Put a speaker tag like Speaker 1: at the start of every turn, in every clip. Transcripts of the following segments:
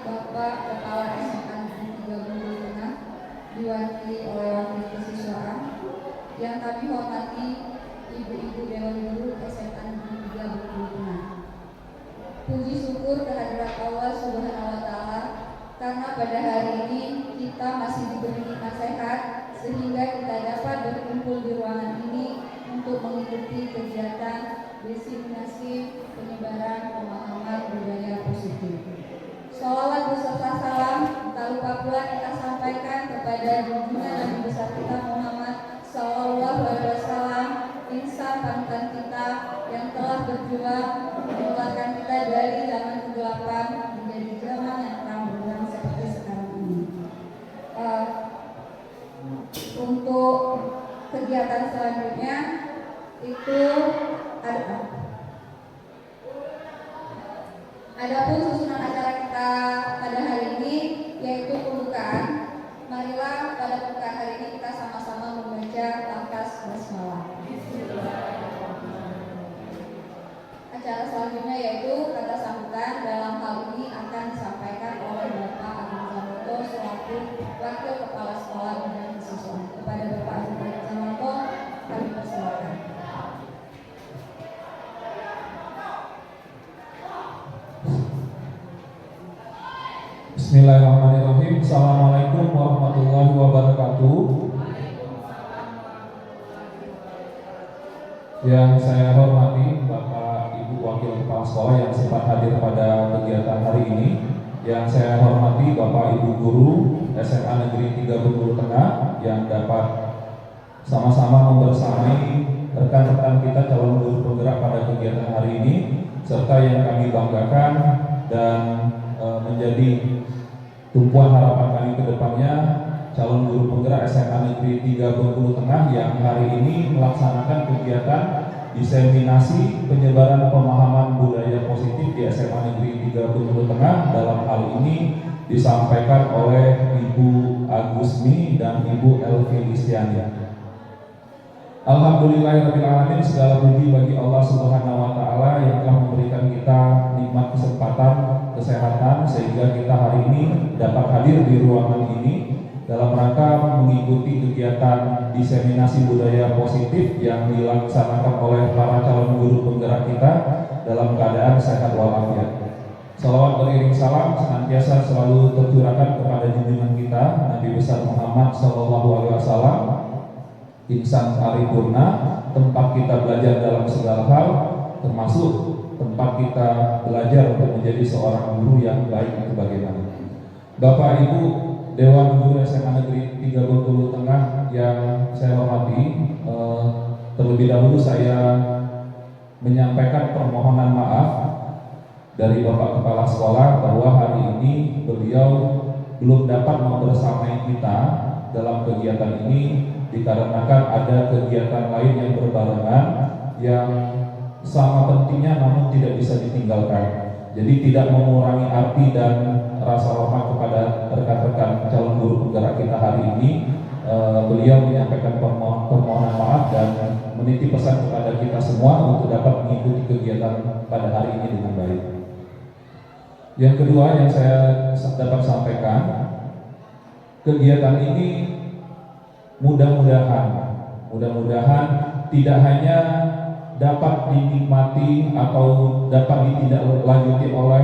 Speaker 1: Bapak Kepala SMA Negeri 3 Bengkulu Tengah diwakili oleh Wakil Kesiswaan. Yang kami hormati Ibu-Ibu Dewan Guru SMA Negeri 3 Bengkulu Tengah. Puji syukur kehadirat Allah Subhanahu wa Ta'ala karena pada hari ini kita masih diberi nikmat sehat sehingga kita dapat berkumpul di ruangan ini untuk mengikuti kegiatan diseminasi penyebaran pemahaman budaya positif. Sholawat beserta salam tak lupa pula kita sampaikan kepada junjungan Nabi besar kita Muhammad Sallallahu Alaihi Wasallam, insan panutan kita yang telah berjuang mengeluarkan kita dari zaman kegelapan menjadi zaman yang terang benderang seperti sekarang ini. Untuk kegiatan selanjutnya itu adapun susunan acara kita pada hari ini yaitu pembukaan. Marilah pada pembukaan hari ini kita sama-sama membaca lafaz basmalah. Acara selanjutnya yaitu kata sambutan. Dalam hal ini akan disampaikan oleh Bapak Agung Zamanto selaku Wakil Kepala Sekolah dan Siswa. Kepada Bapak Agung Zamanto kami persilakan.
Speaker 2: Bismillahirrahmanirrahim. Assalamualaikum warahmatullahi wabarakatuh. Yang saya hormati Bapak Ibu Wakil Kepala Sekolah yang sempat hadir pada kegiatan hari ini. Yang saya hormati Bapak Ibu Guru SMA Negeri 3 Bengkulu Tengah yang dapat sama-sama membersamai rekan-rekan kita calon guru penggerak pada kegiatan hari ini, serta yang kami banggakan dan menjadi tumpuan harapan kami ke depannya, calon guru penggerak SMA Negeri 3 Bengkulu Tengah yang hari ini melaksanakan kegiatan diseminasi penyebaran pemahaman budaya positif di SMA Negeri 3 Bengkulu Tengah. Dalam hal ini disampaikan oleh Ibu Agusmi dan Ibu Elvi Listiani. Alhamdulillahirrahmanirrahim, segala puji bagi Allah Subhanahu wa Ta'ala yang telah memberikan kita nikmat kesempatan kesehatan sehingga kita hari ini dapat hadir di ruangan ini dalam rangka mengikuti kegiatan diseminasi budaya positif yang dilaksanakan oleh para calon guru penggerak kita dalam keadaan sehat walafiat. Salawat beriring salam senantiasa selalu tercurahkan kepada junjungan kita Nabi besar Muhammad Sallallahu Alaihi Wasallam, insan paripurna, tempat kita belajar dalam segala hal, termasuk tempat kita belajar untuk menjadi seorang guru yang baik itu bagaimana. Bapak Ibu Dewan Guru SMA Negeri 3 Bengkulu Tengah yang saya hormati, terlebih dahulu saya menyampaikan permohonan maaf dari Bapak Kepala Sekolah bahwa hari ini beliau belum dapat membersamai kita dalam kegiatan ini dikarenakan ada kegiatan lain yang berbarengan yang sama pentingnya namun tidak bisa ditinggalkan. Jadi tidak mengurangi arti dan rasa hormat kepada rekan-rekan calon guru penggerak kita hari ini. Beliau menyampaikan permohonan maaf dan menitip pesan kepada kita semua untuk dapat mengikuti kegiatan pada hari ini dengan baik. Yang kedua yang saya dapat sampaikan, kegiatan ini mudah-mudahan tidak hanya dapat dinikmati atau dapat ditindaklanjuti oleh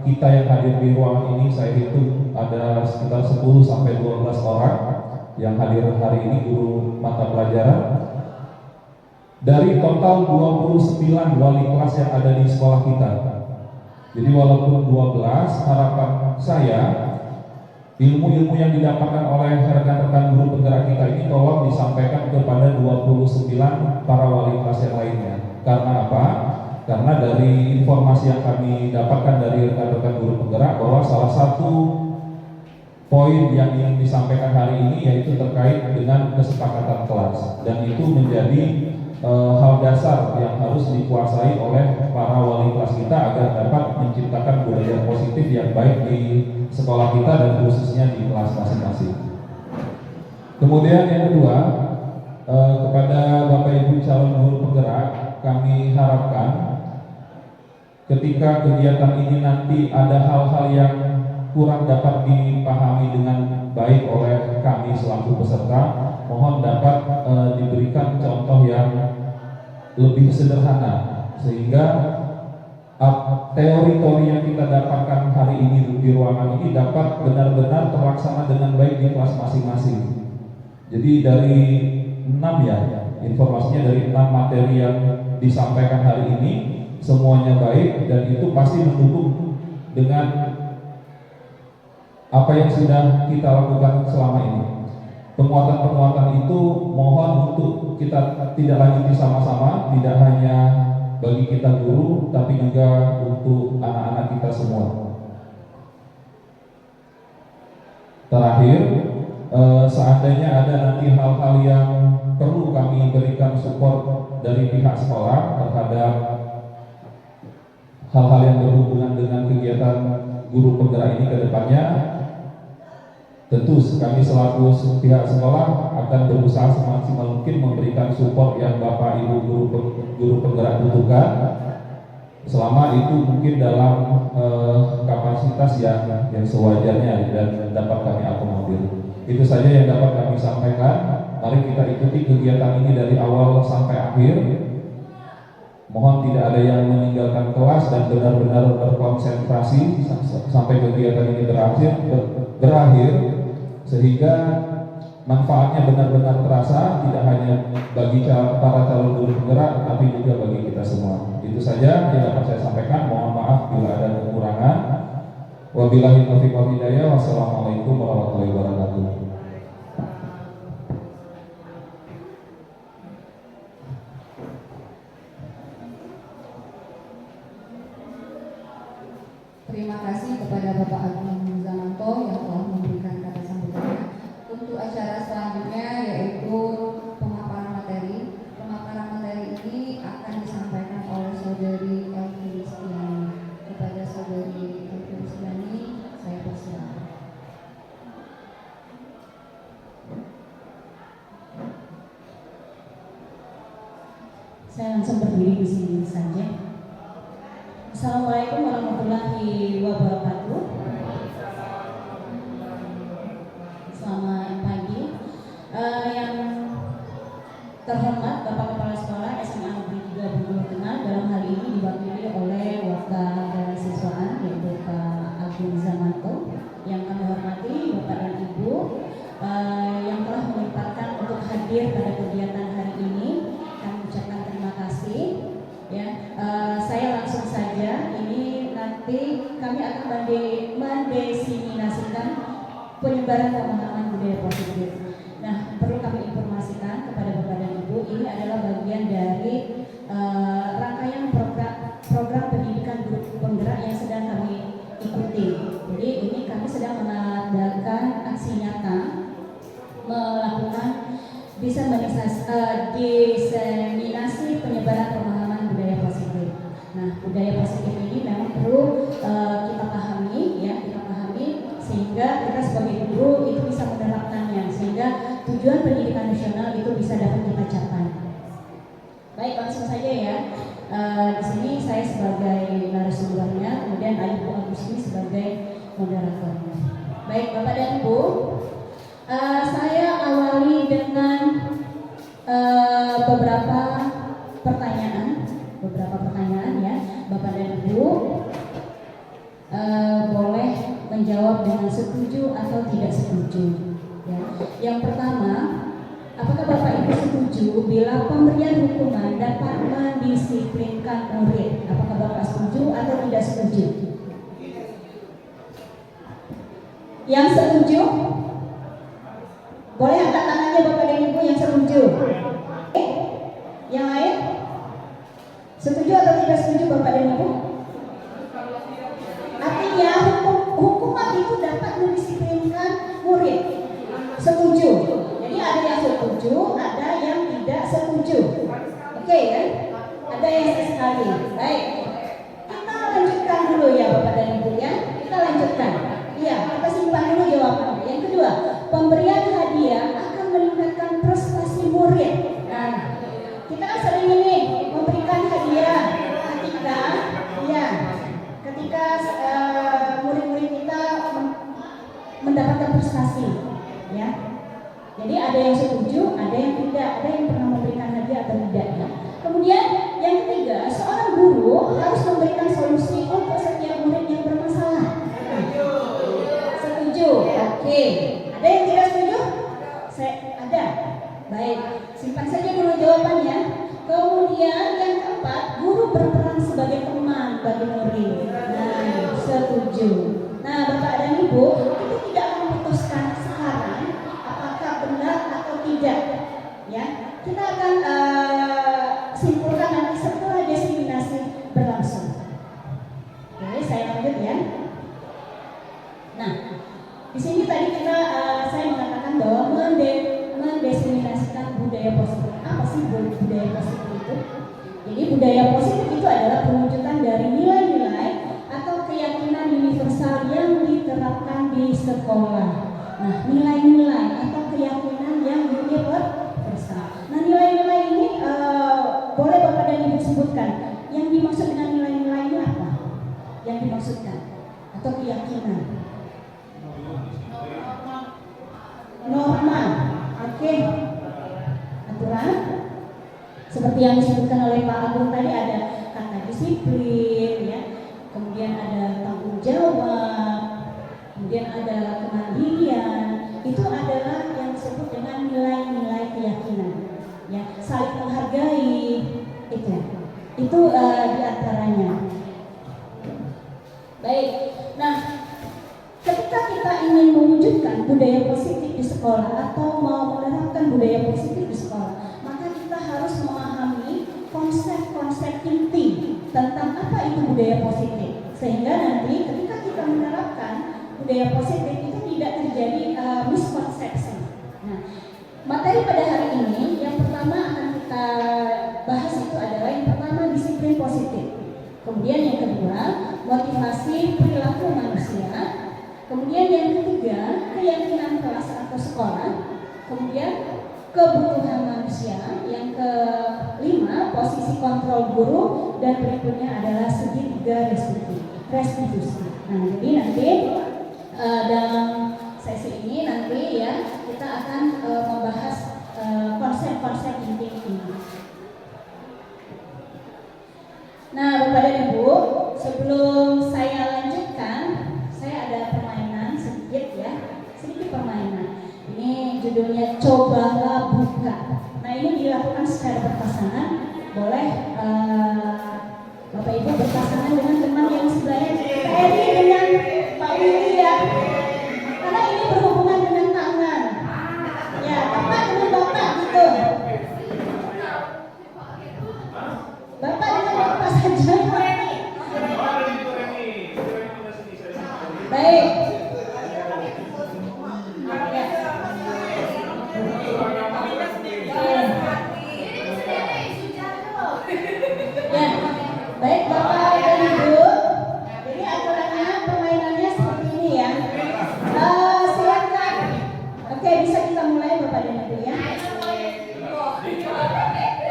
Speaker 2: kita yang hadir di ruangan ini. Saya hitung ada sekitar 10 sampai 12 orang yang hadir hari ini guru mata pelajaran. Dari total 29 wali kelas yang ada di sekolah kita. Jadi walaupun 12, harapan saya ilmu-ilmu yang didapatkan oleh rekan-rekan guru penggerak kita ini tolong disampaikan kepada 29 para wali kelas yang lainnya. Karena apa? Karena dari informasi yang kami dapatkan dari rekan-rekan guru penggerak bahwa salah satu poin yang ingin disampaikan hari ini yaitu terkait dengan kesepakatan kelas, dan itu menjadi hal dasar yang harus dikuasai oleh para wali kelas kita agar dapat menciptakan budaya positif yang baik di sekolah kita dan khususnya di kelas masing-masing. Kemudian yang kedua, kepada Bapak Ibu calon guru penggerak, kami harapkan ketika kegiatan ini nanti ada hal-hal yang kurang dapat dipahami dengan baik oleh kami selaku peserta, mohon dapat diberikan contoh yang lebih sederhana sehingga teori-teori yang kita dapatkan hari ini di ruangan ini dapat benar-benar terlaksana dengan baik di kelas masing-masing. Jadi dari 6 ya, informasinya dari 6 materi yang disampaikan hari ini semuanya baik dan itu pasti mendukung dengan apa yang sudah kita lakukan selama ini. Penguatan-penguatan itu mohon untuk kita tidak lanjuti sama-sama, tidak hanya bagi kita guru, tapi juga untuk anak-anak kita semua. Terakhir, seandainya ada nanti hal-hal yang perlu kami berikan support dari pihak sekolah terhadap hal-hal yang berhubungan dengan kegiatan guru penggerak ini ke depannya, tentu kami selaku pihak sekolah akan berusaha semaksimal mungkin memberikan support yang Bapak Ibu guru penggerak butuhkan, selama itu mungkin dalam kapasitas yang sewajarnya dan dapat kami akomodir. Itu saja yang dapat kami sampaikan. Mari kita ikuti kegiatan ini dari awal sampai akhir. Mohon tidak ada yang meninggalkan kelas dan benar-benar berkonsentrasi sampai kegiatan ini berakhir sehingga manfaatnya benar-benar terasa, tidak hanya bagi para calon guru penggerak tapi juga bagi kita semua. Itu saja yang dapat saya sampaikan. Mohon maaf bila ada kekurangan. Wabillahi taufiq wal hidayah. Wassalamualaikum warahmatullahi wabarakatuh.
Speaker 1: Terima kasih kepada Bapak Agung Zamanto yang telah memberikan kata sambutannya. Untuk acara selanjutnya yaitu pemaparan materi. Pemaparan materi ini akan disampaikan oleh Saudari Elvi Rizkyani. Kepada Saudari Elvi Rizkyani, saya persilakan.
Speaker 3: Saya langsung berdiri di sini saja. Assalamualaikum warahmatullahi wabarakatuh. Selamat pagi. Yang terhormat Bapak Kepala Sekolah SMA Negeri 3 Bengkulu Tengah, dalam hal ini diwakili oleh Wakil Kehasiswaan yaitu Pak Agung Zamanto. Yang kami hormati Bapak dan Ibu yang telah menyempatkan untuk hadir pada kegiatan hari ini. Kami ucapkan terima kasih. Ya, saya langsung saja. Ini nanti kami akan mendesimasikan penyebaran pemahaman budaya positif. Nah, perlu kami informasikan kepada Bapak dan Ibu, ini adalah bagian dari rangkaian program pendidikan guru penggerak yang sedang kami ikuti. Jadi ini kami sedang mengadakan aksi nyata, melakukan diseminasi penyebaran pemahaman budaya positif. Nah, budaya positif ini memang perlu kita pahami, ya, sehingga kita sebagai guru itu bisa menerapkannya, sehingga tujuan pendidikan nasional itu bisa dapat kita capai. Baik, langsung saja ya. Di sini saya sebagai narasumbernya, kemudian Ibu Agus ini sebagai moderatornya. Baik, Bapak dan Ibu, saya awali dengan beberapa pertanyaan ya, Bapak dan Ibu boleh menjawab dengan setuju atau tidak setuju. Ya. Yang pertama, apakah Bapak Ibu setuju bila pemberian hukuman dapat mendisiplinkan murid? Apakah Bapak setuju atau tidak setuju? Yang setuju? Boleh angkat tangannya Bapak dan Ibu yang setuju. Yang lain? Setuju atau tidak setuju Bapak dan Ibu? Artinya hukuman itu dapat mendisiplinkan murid. Setuju. Jadi ada yang setuju, ada yang tidak setuju. Oke ya? Ada yang sekali. Baik. Kita lanjutkan dulu ya Bapak dan Ibu ya. Kita lanjutkan. Iya, kita simpan dulu jawabannya. Yang kedua, pemberian hadiah akan meningkatkan prestasi murid. Nah, kita kan sering ini memberikan hadiah ketika murid-murid kita ada yang setuju, ada yang tidak, ada yang pernah memberikan hadiah atau tidak ya. Kemudian yang ketiga, seorang guru harus memberikan solusi untuk setiap murid yang bermasalah. Setuju? Oke. Ada yang tidak setuju? Ada. Baik, simpan saja dulu jawabannya. Kemudian yang keempat, guru berperan sebagai teman bagi murid. Nah, setuju. Nah, Bapak dan Ibu, kita tidak akan memutuskan sekarang apakah benar atau tidak. Ya, kita akan simpulkan nanti setelah diseminasi berlangsung. Oke, saya lanjut ya. Nah, di sini tadi saya mengatakan bahwa mendeseminasikan budaya positif. Apa sih budaya positif itu? Jadi budaya positif itu adalah perwujudan dari nilai-nilai atau keyakinan universal yang diterapkan di sekolah. Nah, nilai-nilai atau keyakinan yang universal. Nah, nilai-nilai ini boleh Bapak dan Ibu sebutkan. Yang dimaksud dengan nilai-nilai ini apa? Yang dimaksudkan atau keyakinan? Norma, oke. Aturan. Seperti yang disebutkan oleh Pak Agung tadi, ada kata disiplin, ya. Kemudian ada tanggung jawab, kemudian ada kemandirian. Itu adalah yang disebut dengan nilai-nilai keyakinan, ya. Saling menghargai, itu diantaranya. Baik. Nah, ketika kita ingin mewujudkan budaya positif di sekolah atau mau menerapkan budaya positif di sekolah, maka kita harus memahami konsep-konsep inti tentang apa itu budaya positif, sehingga nanti ketika kita menerapkan budaya positif itu tidak terjadi miskonsepsi. Nah, materi pada hari ini yang pertama akan kita bahas itu adalah yang pertama disiplin positif, kemudian yang kedua motivasi perilaku manusia, kemudian yang ketiga keyakinan kelas atau sekolah, kemudian kebutuhan manusia, yang kelima posisi kontrol guru, dan berikutnya adalah segitiga restitusi. Nah, jadi nanti dalam sesi ini nanti ya kita akan membahas konsep-konsep inti ini. Nah, Bapak dan Ibu, sebelum saya lanjutkan, saya ada permainan sedikit permainan. Ini judulnya Cobalah Buka. Nah, ini dilakukan secara berpasangan. Boleh Bapak Ibu berpasangan dengan teman yang sebelahnya. Eri dengan Pak Willy ya. Karena ini berhubungan dengan tangan. Ya, Bapak dengan Bapak gitu. Bapak dengan Bapak saja. Baik. Baik Bapak dan Ibu, jadi aturannya permainannya seperti ini ya. Silakan. Oke, bisa kita mulai Bapak dan Ibu ya.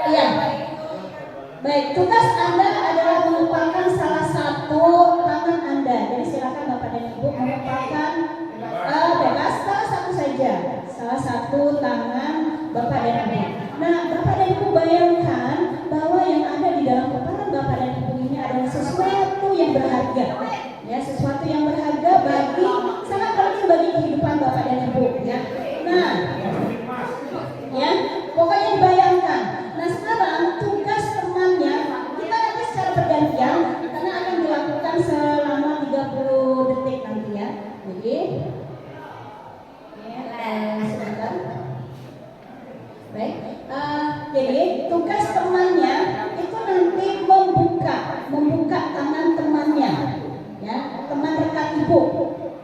Speaker 3: Iya. Baik, tugas Anda adalah melupakan salah satu tangan Anda. Jadi silakan Bapak dan Ibu melupakan bebas salah satu saja, salah satu tangan Bapak dan Ibu. Nah, Bapak dan Ibu bayangkan bahwa yang ada di dalam kepala Bapak dan Ibu ini adalah sesuatu yang berharga, ya, sesuatu yang berharga sangat penting bagi kehidupan Bapak dan Ibu, ya. Nah, ya, pokoknya dibayangkan. Nah, sekarang tugas temannya kita nanti secara bergantian karena akan dilakukan selama 30 detik nanti ya. Jadi, sebentar. Baik. Jadi tugas temannya itu nanti membuka tangan temannya, ya, teman rekan ibu,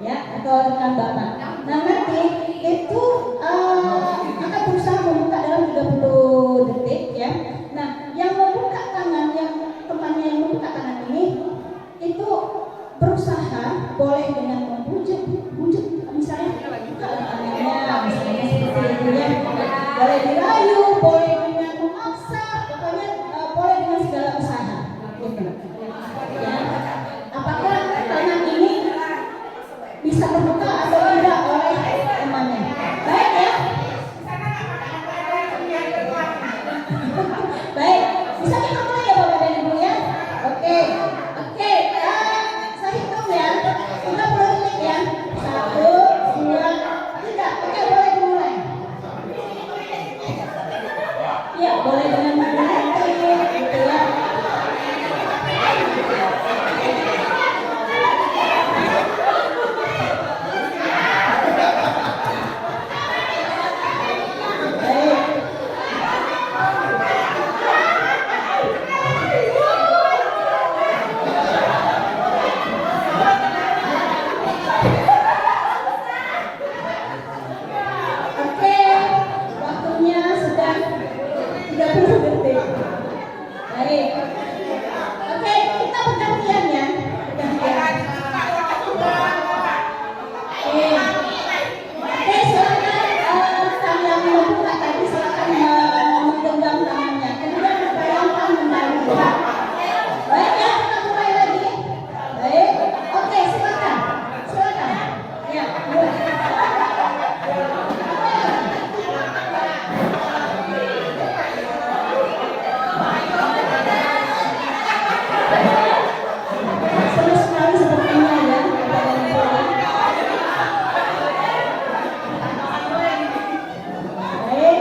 Speaker 3: ya, atau rekan bapak. Nah, nanti itu akan berusaha membuka dalam 30 detik, ya. Nah, yang membuka tangan, yang temannya yang membuka tangan ini itu berusaha boleh dengan membujuk, misalnya buka tangannya, misalnya seperti itu ya. Boleh dirayu, boleh dengan memaksa, pokoknya boleh dengan segala usaha. Gitu. Ya. Apakah tangan ini bisa terbuka atau tidak oleh temannya? Baik ya. Bisa kita mulai ya Bapak dan Ibu ya? Oke. Oke. Saya hitung ya. 30 detik ya. 1, 2, 3. Oke, boleh dimulai. Ya, boleh dengan mengerti gitu ya. Oke, waktunya sudah 30 detik. Baik. Oke, kita bergantian ya. Bergantian. Oke. Oke, silakan kalian yang membuka tadi silakan menggenggam tangannya. Kemudian membayangkan mendahului. Baik ya, kita mulai lagi. Baik. Oke, silakan. Silakan. Ya, mulai. Seru sekali sepertinya ya. Baik,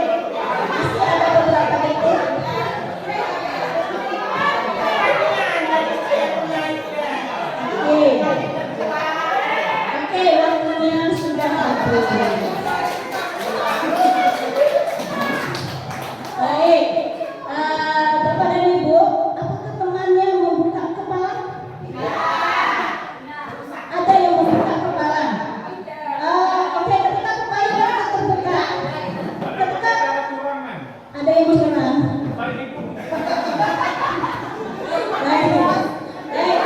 Speaker 3: masih ada beberapa detik. Oke, oke, waktunya sudah habis. Baik, Bapak dan Ibu, apakah temannya membuka kepala? Ada yang membuka kepala. Oke, ketika kepalanya terbuka, ketika ada yang curang. Baik, baik,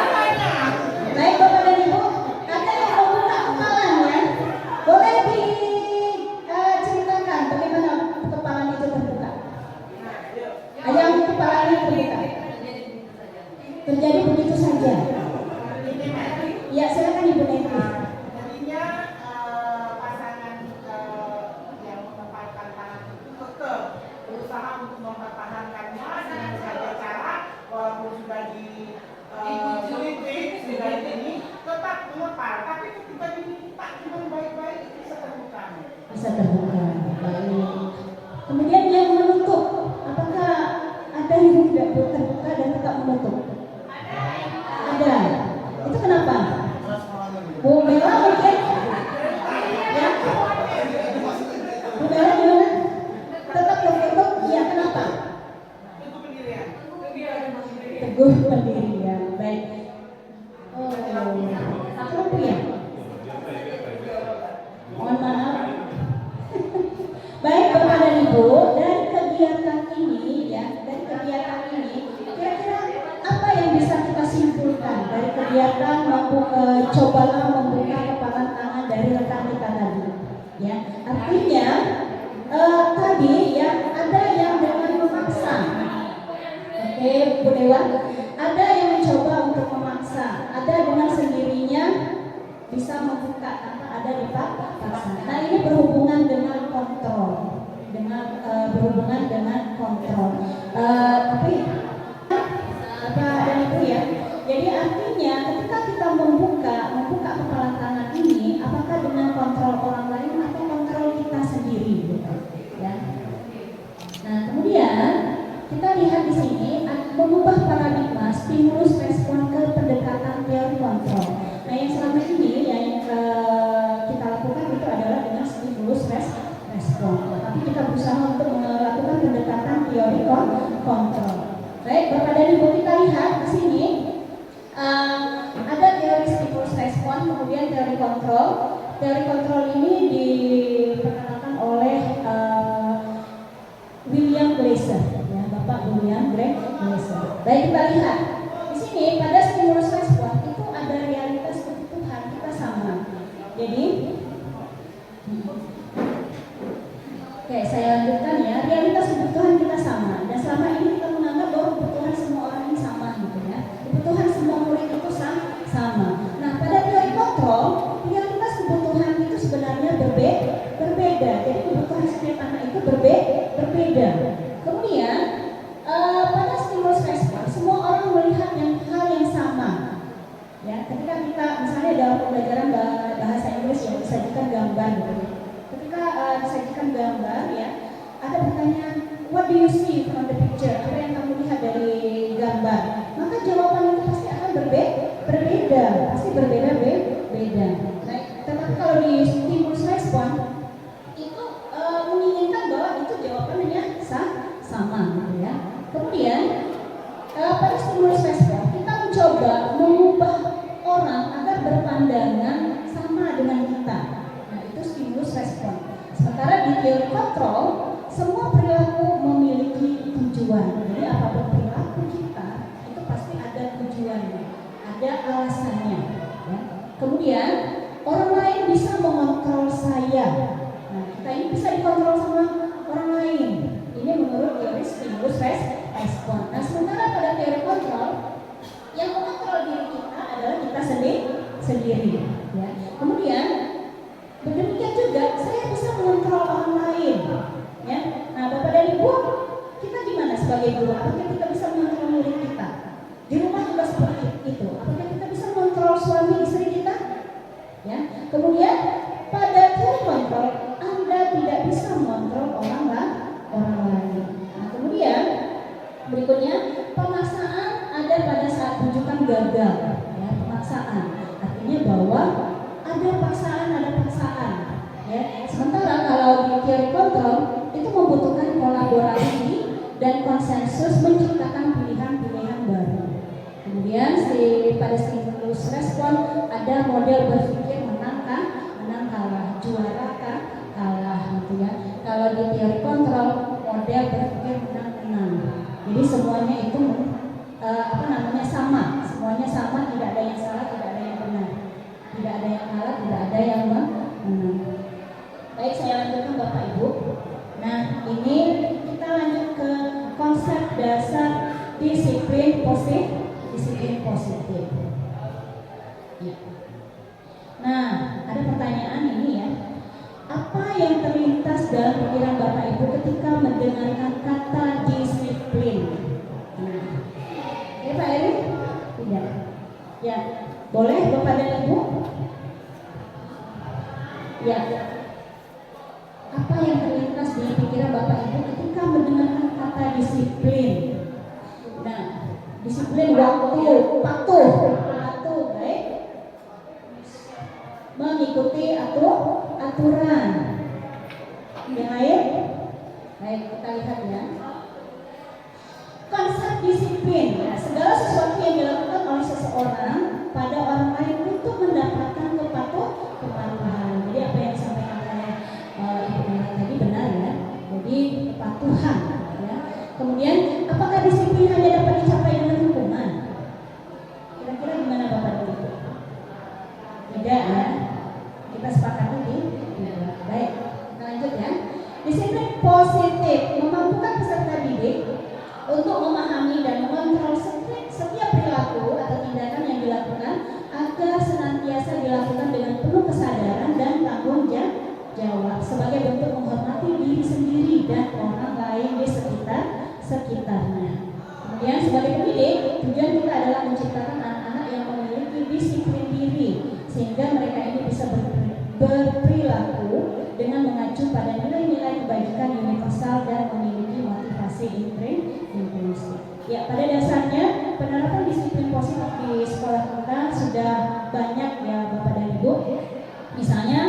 Speaker 3: baik Bapak dan Ibu, ada yang membuka kepalanya. Boleh diceritakan bagaimana kepalanya itu terbuka? Ada yang kepalanya terbuka. Terjadi begitu saja. Ya, silakan Ibu Neti.
Speaker 4: Jadinya pasangan yang menempatkan tangan itu tetap berusaha untuk mempertahankannya dengan segala cara, walaupun sudah digunting, sudah ini tetap mengepal. Tapi ketika diminta dengan baik-baik itu bisa terbuka.
Speaker 3: Bisa terbuka. Baik. Kemudian yang menutup, apakah ada yang tidak terbuka dan tetap menutup? Ada. Itu kenapa? Bu Bella mungkin? Ya. Bu Bella gimana? Tetap tertutup? Iya, kenapa?
Speaker 4: Itu pendirian.
Speaker 3: Teguh pendirian. Baik. Oh, cukup ya? Mohon maaf. Baik Bapak dan Ibu, dari kegiatan ini ya, dari kegiatan ini kira-kira apa yang bisa kita simpulkan dari kegiatan cobalah membuka kepalan tangan dari rekan kita tadi ya, artinya tadi ya ada yang dengan memaksa. Oke Bu Dewa, ada yang mencoba untuk memaksa, ada dengan sendirinya bisa membuka tanpa ada dipaksa. Nah ini berhubungan dengan kontrol, berhubungan dengan kontrol. Tapi Bapak dan Ibu ya, jadi artinya ketika kita membuka kepala tangan ini, apakah dengan kontrol orang lain atau kontrol kita sendiri, gitu, ya. Nah kemudian kita lihat di sini mengubah paradigma stimulus respon ke pendekatan teori kontrol. Nah yang selama ini yang kita lakukan itu adalah dengan stimulus respon. Tapi kita berusaha untuk melakukan pendekatan teori kontrol. Baik Bapak dan Ibu, kita lihat di sini ada teori stimulus respon, kemudian teori kontrol. Teori kontrol ini diperkenalkan oleh William Glasser, ya Bapak William Glasser. Baik kita lihat di sini pada stimulus respon itu ada realitas kebutuhan kita sama. Jadi, oke saya lanjutkan ya, realitas kebutuhan kita sama. Dan selama ini kita menganggap bahwa kebutuhan semua orang ini sama, gitu ya. Kebutuhan semua murid itu sama. Nah pada teori kontrol, realitas kebutuhan itu sebenarnya berbeda. Jadi kebutuhan setiap anak itu berbeda. Kemudian pada stimulus kontrol, semua perilaku memiliki tujuan. Jadi apapun perilaku kita itu pasti ada tujuannya, ada alasannya. Ya. Kemudian orang lain bisa mengontrol saya. Nah, kita ini bisa dikontrol sama orang lain. Ini menurut teori stimulus respon. Nah, sementara pada teori kontrol, yang mengontrol diri kita adalah kita sendiri. Ya. Kemudian demikian juga saya bisa mengontrol orang lain. Ya. Nah, Bapak dan Ibu, kita gimana sebagai guru? Apakah kita bisa mengontrol murid kita? Di rumah juga seperti itu. Apakah kita bisa mengontrol suami istri kita? Ya. Kemudian pada teori kontrol, Anda tidak bisa mengontrol orang lain. Nah, kemudian berikutnya pemaksaan ada pada saat rujukan gagal. Ya, pemaksaan artinya bahwa ada paksaan. Ya. Sementara kalau di teori kontrol itu membutuhkan kolaborasi dan konsensus menciptakan pilihan-pilihan baru. Kemudian pada stimulus respon ada model berpikir menang kalah, juara kalah gitu ya. Kalau di teori kontrol model berpikir menang. Jadi semuanya itu sama. Semuanya sama, tidak ada yang salah, tidak ada yang benar. Tidak ada yang kalah, tidak ada yang menang. Baik, saya lanjutkan Bapak Ibu. Nah, ini kita lanjut ke konsep dasar disiplin positif. Ya. Nah, ada pertanyaan ini ya. Apa yang terlintas dalam pikiran Bapak Ibu ketika mendengarkan kata disiplin? Nah, ya Pak Eri? Tidak. Ya, boleh Bapak dan Ibu? Ya. Apa yang terlintas di pikiran Bapak Ibu ketika mendengarkan kata disiplin? Nah, disiplin waktu, patuh, baik. Mengikuti aturan. Yang lain? Baik, kita lihat ya. Konsep disiplin, ya, segala sesuatu yang dilakukan oleh seseorang pada orang lain untuk mendapatkan kepatuhan. Jadi apa yang disampaikan oleh Ibu Nana tadi benar ya. Jadi kepatuhan. Ya. Kemudian apakah disiplin hanya dapat dicapai dengan hukuman? Kira-kira gimana Bapak dan Ibu? Tidak ya. Kita sepakati tidak. Baik, kita lanjut ya. Disiplin positif memampukan peserta didik untuk memahami dan mengontrol setiap perilaku atau tindakan yang dilakukan agar senantiasa dilakukan dengan penuh kesadaran dan tanggung jawab sebagai bentuk menghormati diri sendiri dan orang lain di sekitarnya. Kemudian sebagai pendidik, tujuan kita adalah menciptakan anak-anak yang memiliki disiplin diri sehingga mereka ini bisa berperilaku dengan mengacu pada nilai-nilai kebajikan universal dan memiliki motivasi intrinsik. Ya, pada dasarnya penerapan disiplin positif di sekolah kita sudah banyak ya Bapak dan Ibu. Misalnya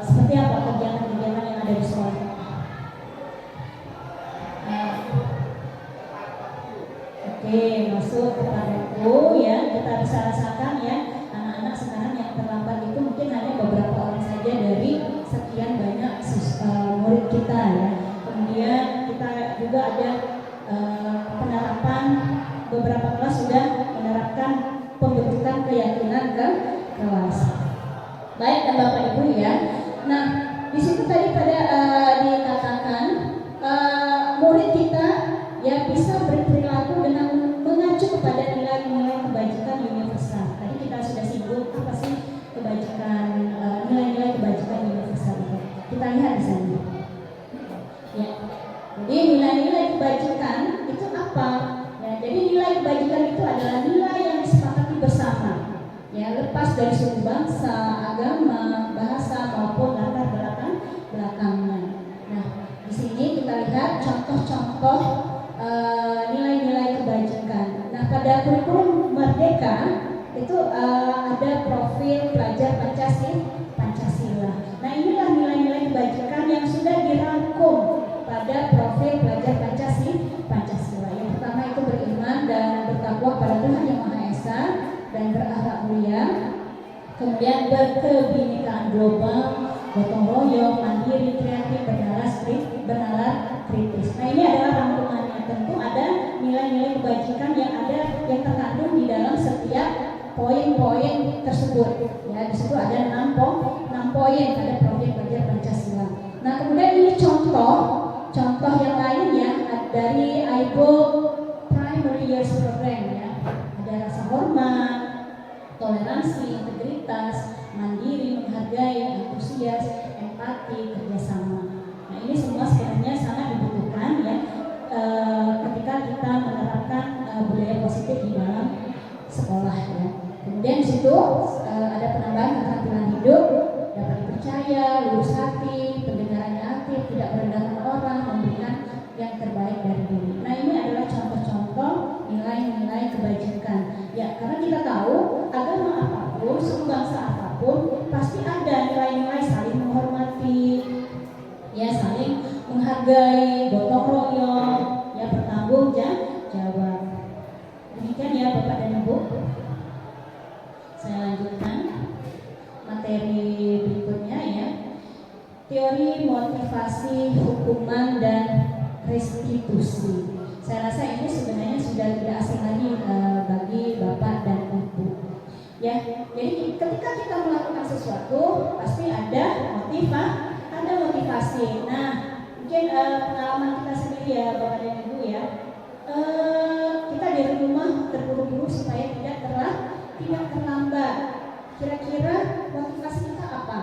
Speaker 3: seperti apa kegiatan-kegiatan yang ada di sekolah kita? Oke, masuk kepadaku ya, kita bisa rasakan ya. Anak-anak sekarang yang terlambat itu mungkin hanya beberapa orang saja dari sekian banyak murid kita ya. Kemudian kita juga ada penerapan, beberapa kelas sudah menerapkan pembentukan keyakinan ke kelas. Baik dan Bapak Ibu ya. Nah, di situ tadi dikatakan murid kita ya bisa berperilaku dengan mengacu kepada nilai-nilai kebajikan universal. Tadi kita sudah singgung apa sih kebajikan, nilai-nilai kebajikan universal itu. Kita lihat di sana. Ya. Jadi nilai-nilai kebajikan itu apa? Ya, jadi nilai kebajikan itu adalah nilai yang disepakati bersama. Ya, lepas dari suku bangsa, agama, bahasa maupun latar belakangnya. Nah, di sini kita lihat contoh-contoh nilai-nilai kebajikan. Nah, pada kurikulum Merdeka itu ada profil pelajar Pancasila. Nah, inilah nilai-nilai kebajikan yang sudah dirangkum pada profil pelajar Pancasila. Yang pertama itu beriman dan bertakwa pada Tuhan Yang Maha Esa dan berakhlak mulia. Kemudian berkebinekaan global, gotong royong, mandiri, kreatif, bernalar kritis. Nah ini adalah rangkumannya. Tentu ada nilai-nilai kebajikan yang terkandung di dalam setiap poin-poin tersebut. Ya, di situ ada 6 poin, ada proyek belajar Pancasila. Nah kemudian ini contoh yang lainnya dari IBO Primary Years Program ya. Ada rasa hormat, toleransi, integritas, mandiri, menghargai, antusias, empati, kerjasama. Nah ini semua sebenarnya sangat dibutuhkan ya ketika kita menerapkan budaya positif di dalam sekolah ya. Kemudian di situ ada penambahan keterampilan hidup, dapat dipercaya, lurus hati, pendengarannya aktif, tidak merendahkan orang, memberikan yang terbaik dari diri. Nah ini adalah contoh-contoh nilai-nilai kebajikan. Ya karena kita tahu agama apapun, suku bangsa apapun pasti ada nilai-nilai saling menghormati, ya saling menghargai, gotong royong, ya bertanggung jawab. Demikian ya Bapak dan Ibu. Saya lanjutkan materi berikutnya ya. Teori motivasi, hukuman dan restitusi. Saya rasa ini sebenarnya sudah tidak asing lagi bagi Bapak dan Ibu. Ya, jadi ketika kita melakukan sesuatu pasti ada motivasi. Nah, mungkin pengalaman kita sendiri ya Bapak dan Ibu ya. Kita dari rumah terburu-buru supaya tidak terlambat. Kira-kira motivasi kita apa?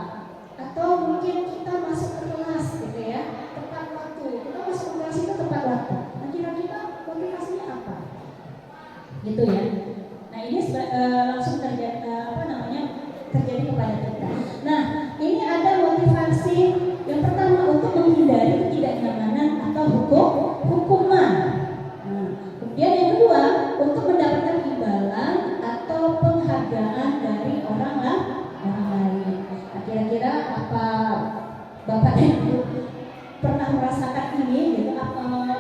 Speaker 3: Atau mungkin kita masuk ke kelas gitu ya, tepat waktu. Kita masuk ke kelas itu tepat waktu. Nah, kira-kira motivasinya apa? Gitu ya. Nah, ini langsung terjadi terjadi kepada kita. Nah, ini ada motivasi yang pertama untuk menghindari ketidaknyamanan atau hukuman. Nah, kemudian yang kedua untuk mendapatkan imbalan atau penghargaan dari orang lain. Nah, kira-kira apa Bapak dan Ibu pernah merasakan ini? Gitu,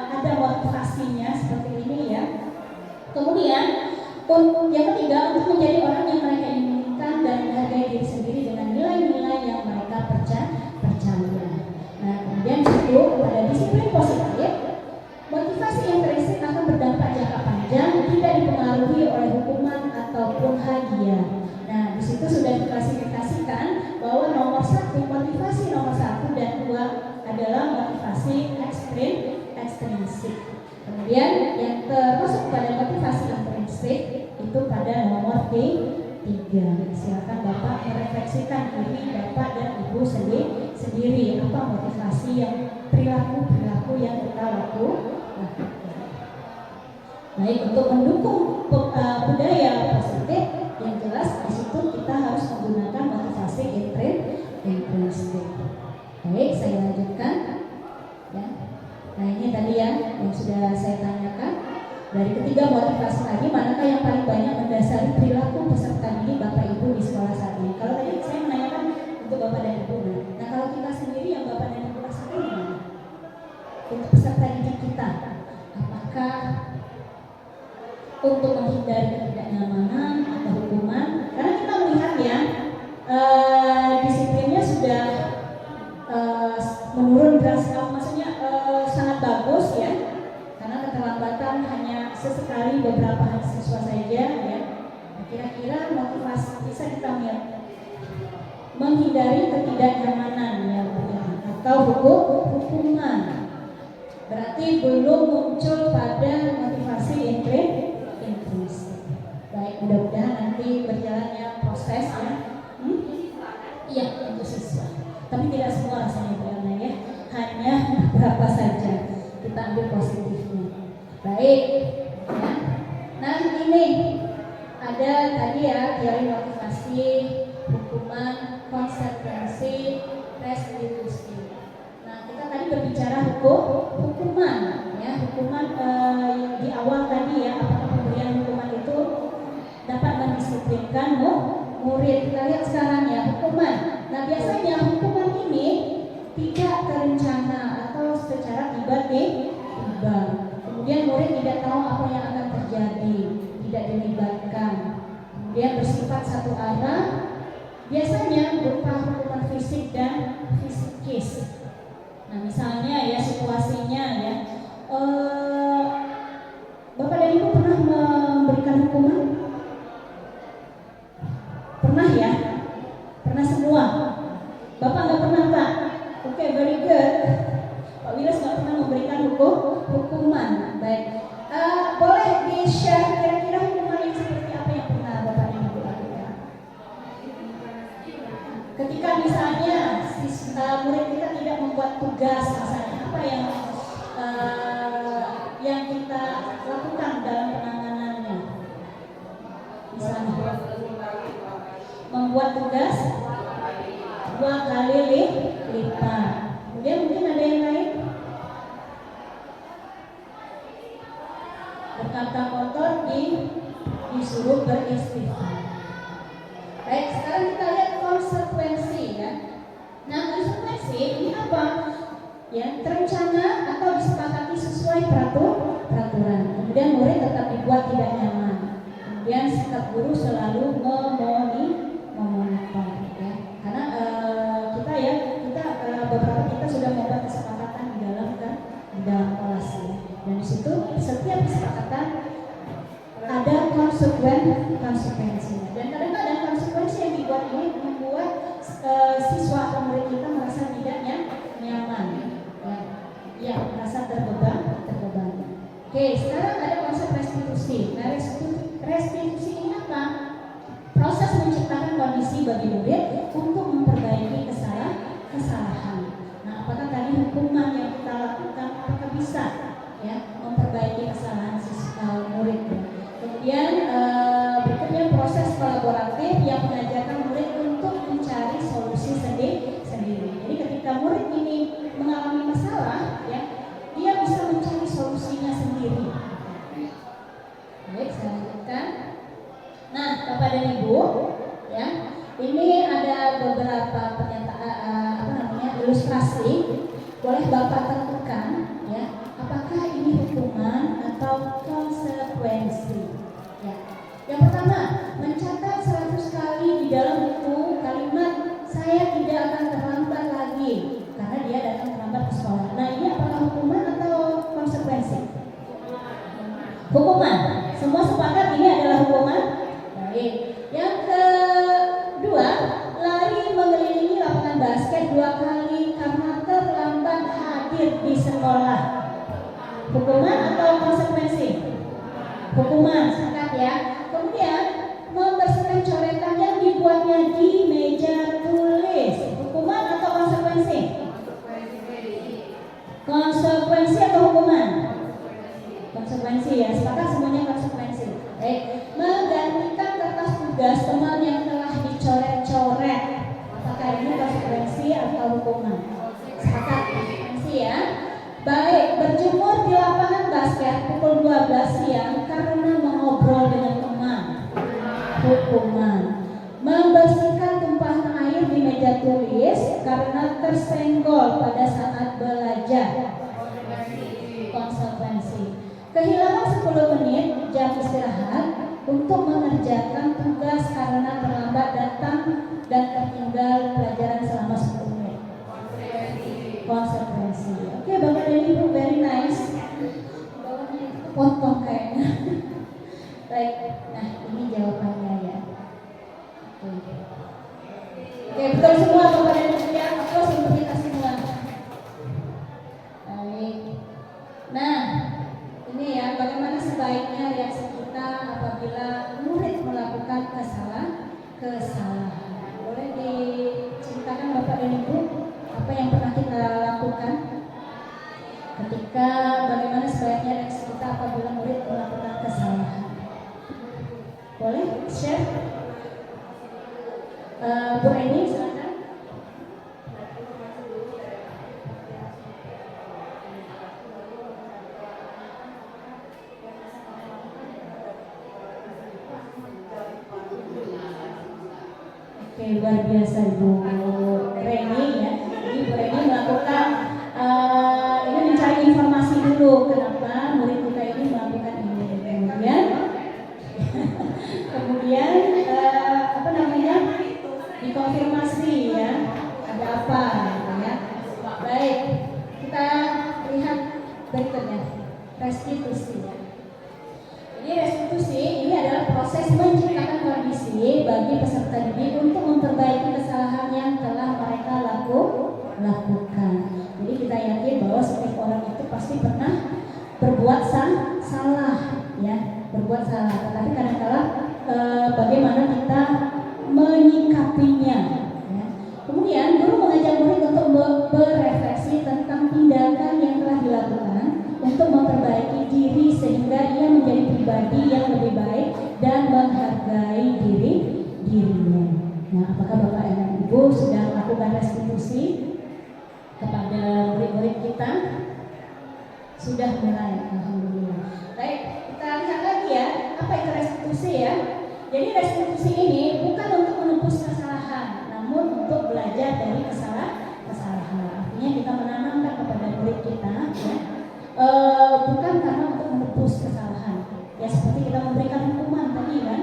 Speaker 3: ada motivasinya seperti ini ya. Kemudian yang ketiga untuk menjadi orang yang mereka inginkan dan menghargai diri sendiri dengan nilai-nilai yang mereka percaya. Nah kemudian itu pada disiplin positif, motivasi intrinsik akan berdampak jangka panjang, tidak dipengaruhi oleh hukuman ataupun hadiah. Nah di situ sudah diklasifikasikan bahwa motivasi nomor 1 dan 2 adalah motivasi ekstrinsik. Kemudian yang termasuk pada motivasi intrinsik itu pada nomor 3. Silakan Bapak merefleksikan diri Bapak dan Ibu sendiri apa motivasi yang perilaku yang kita lakukan. Baik, untuk mendukung budaya positif yang jelas di situ kita harus menggunakan motivasi intrinsik. Baik, saya lanjutkan ya. Nah ini tadi ya yang sudah saya tanyakan. Dari ketiga motivasi tadi, manakah yang paling banyak mendasari perilaku peserta didik Bapak Ibu di sekolah saat ini? Kalau tadi saya menanyakan untuk Bapak dan Ibu. Nah kalau kita sendiri yang Bapak dan Ibu rasakan gimana? Untuk peserta didik kita, apakah untuk menghindari ketidaknyamanan atau hukuman? Karena kita melihat ya disiplinnya sudah menurun drastis, maksudnya sangat bagus ya. Karena keterlambatan hanya sesekali beberapa hari siswa saja ya. Kira-kira motivasi bisa kita lihat menghindari ketidaknyamanan ya atau hukuman. Berarti belum muncul pada motivasi intrinsik. Baik, mudah-mudahan nanti berjalannya prosesnya. Iya, untuk siswa. Tapi tidak semua rasanya berjalan ya. Hanya beberapa saja. Kita ambil positifnya. Baik ya. Nah ini ada tadi ya teori motivasi, hukuman, konsekuensi, restitusi. Nah kita tadi berbicara hukuman ya, hukuman di awal tadi ya, apakah pemberian hukuman itu dapat mendisiplinkan murid. Kita lihat sekarang ya hukuman. Nah biasanya hukuman ini tidak terencana atau secara tiba-tiba. Kemudian murid tidak tahu apa yang akan terjadi, tidak dilibatkan. Kemudian bersifat satu arah Biasanya berupa hukuman fisik dan fisikis. Nah, misalnya ya situasinya ya, Bapak dan Ibu pernah memberikan hukuman? Pernah ya? Pernah semua? Bapak nggak pernah, Pak? Oke, very good. Pak Wilas nggak pernah memberikan hukuman. Baik. Boleh di-share kira-kira hukuman yang seperti apa yang pernah Bapak dan Ibu lakukan? Ketika misalnya murid kita tidak membuat tugas, misalnya apa yang kita lakukan dalam penanganannya? Misalnya membuat tugas 2 kali lipat. Kemudian mungkin ada yang lain? Berkata kotor disuruh beristighfar. Baik, sekarang kita lihat konsekuensi ya. Nah, konsekuensi ini apa? Ya, terencana atau disepakati sesuai peraturan. Kemudian murid tetap dibuat tidak nyaman. Kemudian sikap guru selalu memonitor ya. Karena beberapa kita sudah membuat kesepakatan di dalam kelas ya. Dan di situ setiap kesepakatan ada konsekuensinya. Dan kadang-kadang konsekuensi yang dibuat ini membuat siswa atau murid kita merasa tidak nyaman, ya merasa terbebani. Oke, sekarang ada konsep restitusi. Nah, restitusi ini apa? Proses menciptakan kondisi bagi murid untuk memperbaiki kesalahan. Nah, apakah tadi hukuman yang kita lakukan apakah bisa ya memperbaiki kesalahan murid? Kemudian berikutnya proses kolaboratif yang mengajarkan murid untuk mencari solusi sendiri. Jadi ketika murid ini mengalami masalah, ya dia bisa mencari solusinya sendiri. Baik, saya lanjutkan. Nah, Bapak dan Ibu, ya ini ada beberapa ilustrasi. Boleh Bapak tentukan, ya apakah ini hukuman atau konsekuensi. Ya. Yang pertama, mencatat 100 kali di dalam buku kalimat saya tidak akan terlambat lagi karena dia datang terlambat ke sekolah. Nah, ini apakah hukuman atau konsekuensi? Hukuman. Semua sepakat ini adalah hukuman. Baik. Yang kedua, lari mengelilingi lapangan basket 2 kali karena terlambat hadir di sekolah. Hukuman atau konsekuensi? Hukuman, sepakat ya. Kemudian membersihkan coretan yang dibuatnya di meja tulis. Hukuman atau konsekuensi? Konsekuensi atau hukuman? Konsekuensi ya, sepakat semuanya konsekuensi. Baik, menggantikan kertas tugas teman yang telah dicoret-coret. Apakah ini konsekuensi atau hukuman? Sepakat konsekuensi ya. Baik, berjemur di lapangan basket pukul 12 siang karena mengobrol dengan teman. Hukuman. Membersihkan tumpahan air di meja tulis karena tersenggol pada saat belajar. Konsekuensi. Kehilangan 10 menit jam istirahat untuk mengerjakan tugas karena terlambat datang dan tertinggal pelajaran selama 10 menit. Konsekuensi. Oke, Bapak dan Ibu, very nice. Bawahnya itu potong kayaknya. Baik, nah ini jawabannya ya. Oke, betul semua Bapak dan Ibu ya. Aplaus untuk kita semua. Baik. Nah, ini ya bagaimana sebaiknya reaksi kita apabila murid melakukan kesalahan. Boleh diceritakan Bapak dan Ibu apa yang pernah kita lakukan ketika bagaimana sebaiknya reaksi kita apabila murid melakukan kesalahan. Boleh share? Bu Eni, silakan. Oke, luar biasa Ibu Reni ya. Jadi Bu Reni melakukan ini mencari informasi dulu kenapa murid kita ini melakukan ini. Kemudian peserta didik untuk memperbaiki kesalahan yang telah mereka lakukan. Jadi kita yakin bahwa setiap orang itu pasti pernah berbuat salah, ya, berbuat salah. Tetapi kadang-kala bagaimana kita menyikapinya. Ya. Kemudian guru mengajak murid untuk berefleksi tentang tindakan yang telah dilakukan untuk memperbaiki diri sehingga ia menjadi pribadi yang lebih baik dan menghargai dirinya. Nah, apakah Bapak dan Ibu sudah melakukan restitusi kepada murid-murid kita? Sudah mulai, alhamdulillah. Baik, kita lihat lagi ya, apa itu restitusi ya? Jadi restitusi ini bukan untuk menebus kesalahan, namun untuk belajar dari kesalahan. Artinya kita menanamkan kepada murid kita, ya, bukan karena untuk menebus kesalahan. Ya seperti kita memberikan hukuman tadi kan,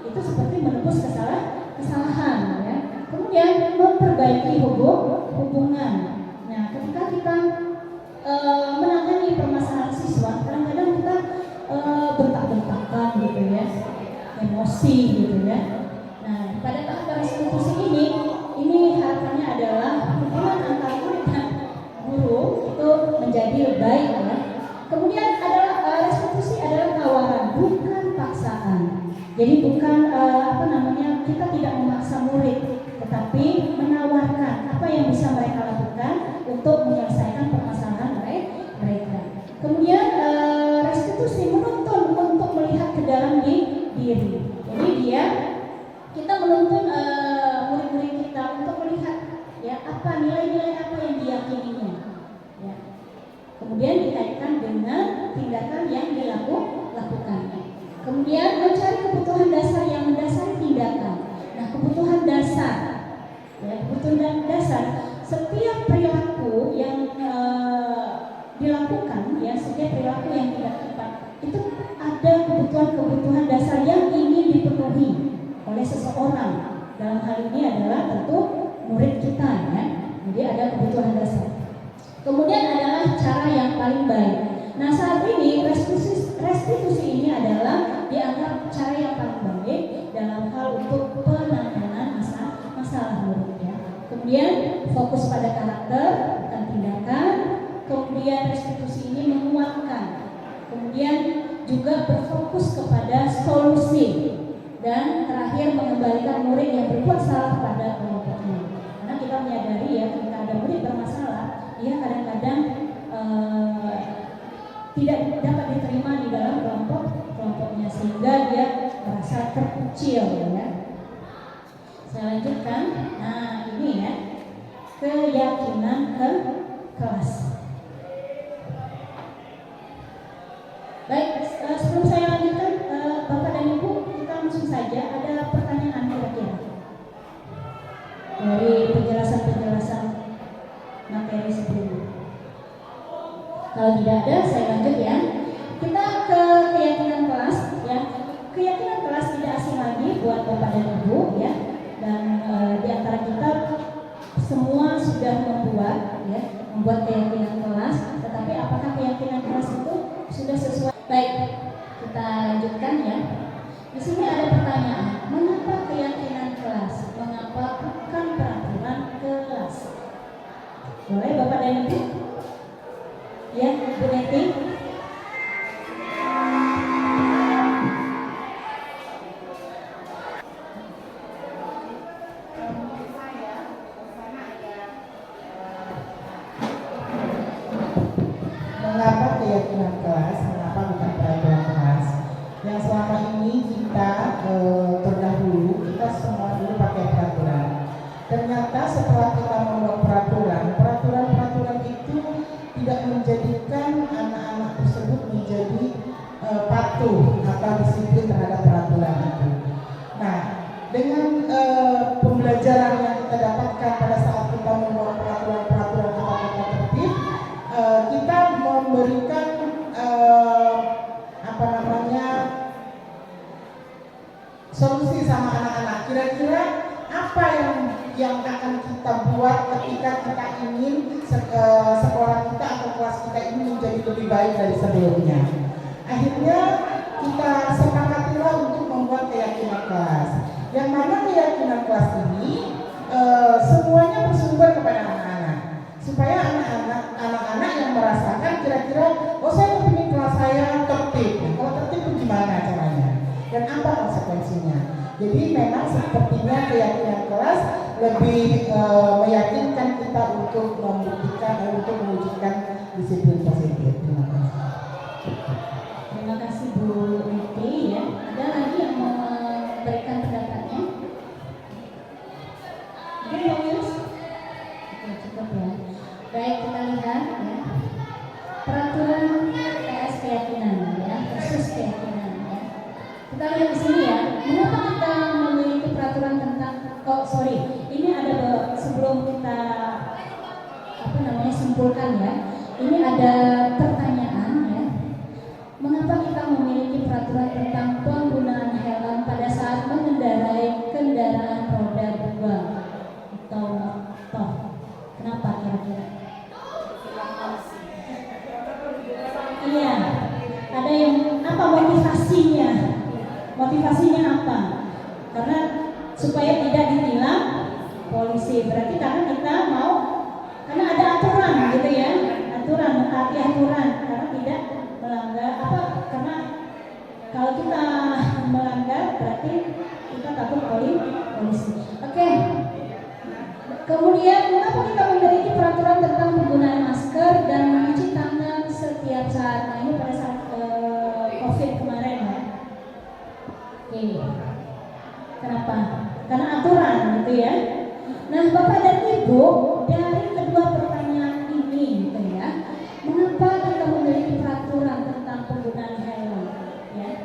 Speaker 3: itu seperti menebus kesalahan. Ya. Kemudian memperbaiki hubungan. Nah, ketika kita menangani permasalahan siswa, kadang-kadang kita bentak-bentakan gitu ya, emosi gitu ya. Nah, pada tahap restitusi ini harapannya adalah hubungan antara murid dan guru itu menjadi baik ya. Kemudian adalah restitusi adalah tawaran, bukan paksaan. Jadi bukan kita tidak memaksa murid, tetapi menawarkan apa yang bisa mereka lakukan untuk menyelesaikan permasalahan mereka. Kemudian restitusi menuntun untuk melihat ke dalam diri. Jadi kita menuntun murid-murid kita untuk melihat ya apa nilai-nilai apa yang diyakininya. Ya. Kemudian dikaitkan dengan tindakan yang dilakukan. Kemudian mencari kebutuhan dasar yang mendasari tindakan. Nah, kebutuhan dasar, setiap perilaku yang dilakukan, ya, setiap perilaku yang tidak tepat itu ada kebutuhan dasar yang ingin dipenuhi oleh seseorang. Dalam hal ini adalah tentu murid kita, ya. Jadi ada kebutuhan dasar. Kemudian adalah cara yang paling baik. Nah, saat ini restitusi ini adalah dianggap cara yang paling baik dalam hal untuk penanganan masalah murid ya. Kemudian fokus pada karakter dan tindakan. Kemudian restitusi ini menguatkan. Kemudian juga berfokus kepada solusi. Dan terakhir mengembalikan murid yang berbuat salah pada kelompoknya. Karena kita menyadari ya, ketika ada murid bermasalah, dia kadang-kadang tidak dapat diterima di dalam kelompoknya sehingga dia merasa terkucil ya. Saya lanjutkan. Nah, ini ya, keyakinan ke kelas. Baik, sebelum saya lanjutkan, Bapak dan Ibu, kita langsung saja ada pertanyaan kira-kira dari penjelasan materi sebelumnya. Kalau tidak ada, saya lanjut ya. Kita ke keyakinan kelas ya. Keyakinan kelas tidak asing lagi buat Bapak dan Ibu ya. Dan di antara kita semua sudah membuat keyakinan kelas. Tetapi apakah keyakinan kelas itu sudah sesuai? Baik, kita lanjutkan ya. Di sini ada pertanyaan, mengapa keyakinan kelas? Mengapa bukan peraturan kelas? Boleh Bapak dan Ibu? Ya, Bu Neti.
Speaker 4: Mengapa keyakinan kelas? Mengapa bukan peraturan kelas? Yang selama ini kita terdahulu kita semua dulu pakai peraturan. Ternyata setelah kita membuat peraturan itu tidak menjadikan anak-anak tersebut menjadi patuh atau disiplin terhadap peraturan itu. Nah, dengan pembelajaran yang kita dapatkan pada saat kita membuat peraturan atau tata tertib, kita memberikan solusi sama anak-anak. Kira-kira apa yang akan kita buat ketika kita ingin sekolah kita atau kelas kita ini menjadi lebih baik dari sebelumnya. Akhirnya kita sepakatilah untuk membuat keyakinan kelas. Yang mana keyakinan kelas ini semuanya bersumber kepada anak-anak, supaya anak-anak yang merasakan kira-kira, oh saya ingin kelas saya tertib. Nah, kalau tertib itu gimana caranya dan apa konsekuensinya? Jadi memang sepertinya keyakinan kelas lebih meyakinkan kita untuk membuktikan untuk mewujudkan disiplin positif. Terima kasih.
Speaker 3: Terima kasih Bu Riti ya. Ada lagi yang mau memberikan pendapatnya? Mungkin Pak Yus? Oke, cukup ya. Baik, kita lihat ya. Peraturan PS keyakinan ya, khusus keyakinan ya. Kita lihat di sini ya. Mengapa kita memiliki peraturan tentang ini ada sebelum kita simpulkan ya. Ini ada pertanyaan ya. Mengapa kita memiliki peraturan tentang penggunaan helm pada saat mengendarai kendaraan roda 2 atau motor? Kenapa kira-kira? Iya, ada yang apa motivasinya? Motivasinya apa? Karena supaya tidak ditilang polisi. Berarti karena kita mau, karena ada aturan gitu ya, aturan, mentaati aturan, karena tidak melanggar apa? Karena kalau kita melanggar berarti kita takut polisi. Oke. Kemudian mengapa kita memiliki peraturan tentang penggunaan masker dan mencuci tangan setiap saat? Nah ini pada saat COVID kemarin ya. Oke. Kenapa? Karena aturan gitu ya. Nah Bapak dan Ibu, dari kedua pertanyaan ini gitu ya, mengapa kita memiliki peraturan tentang penggunaan helm? Ya.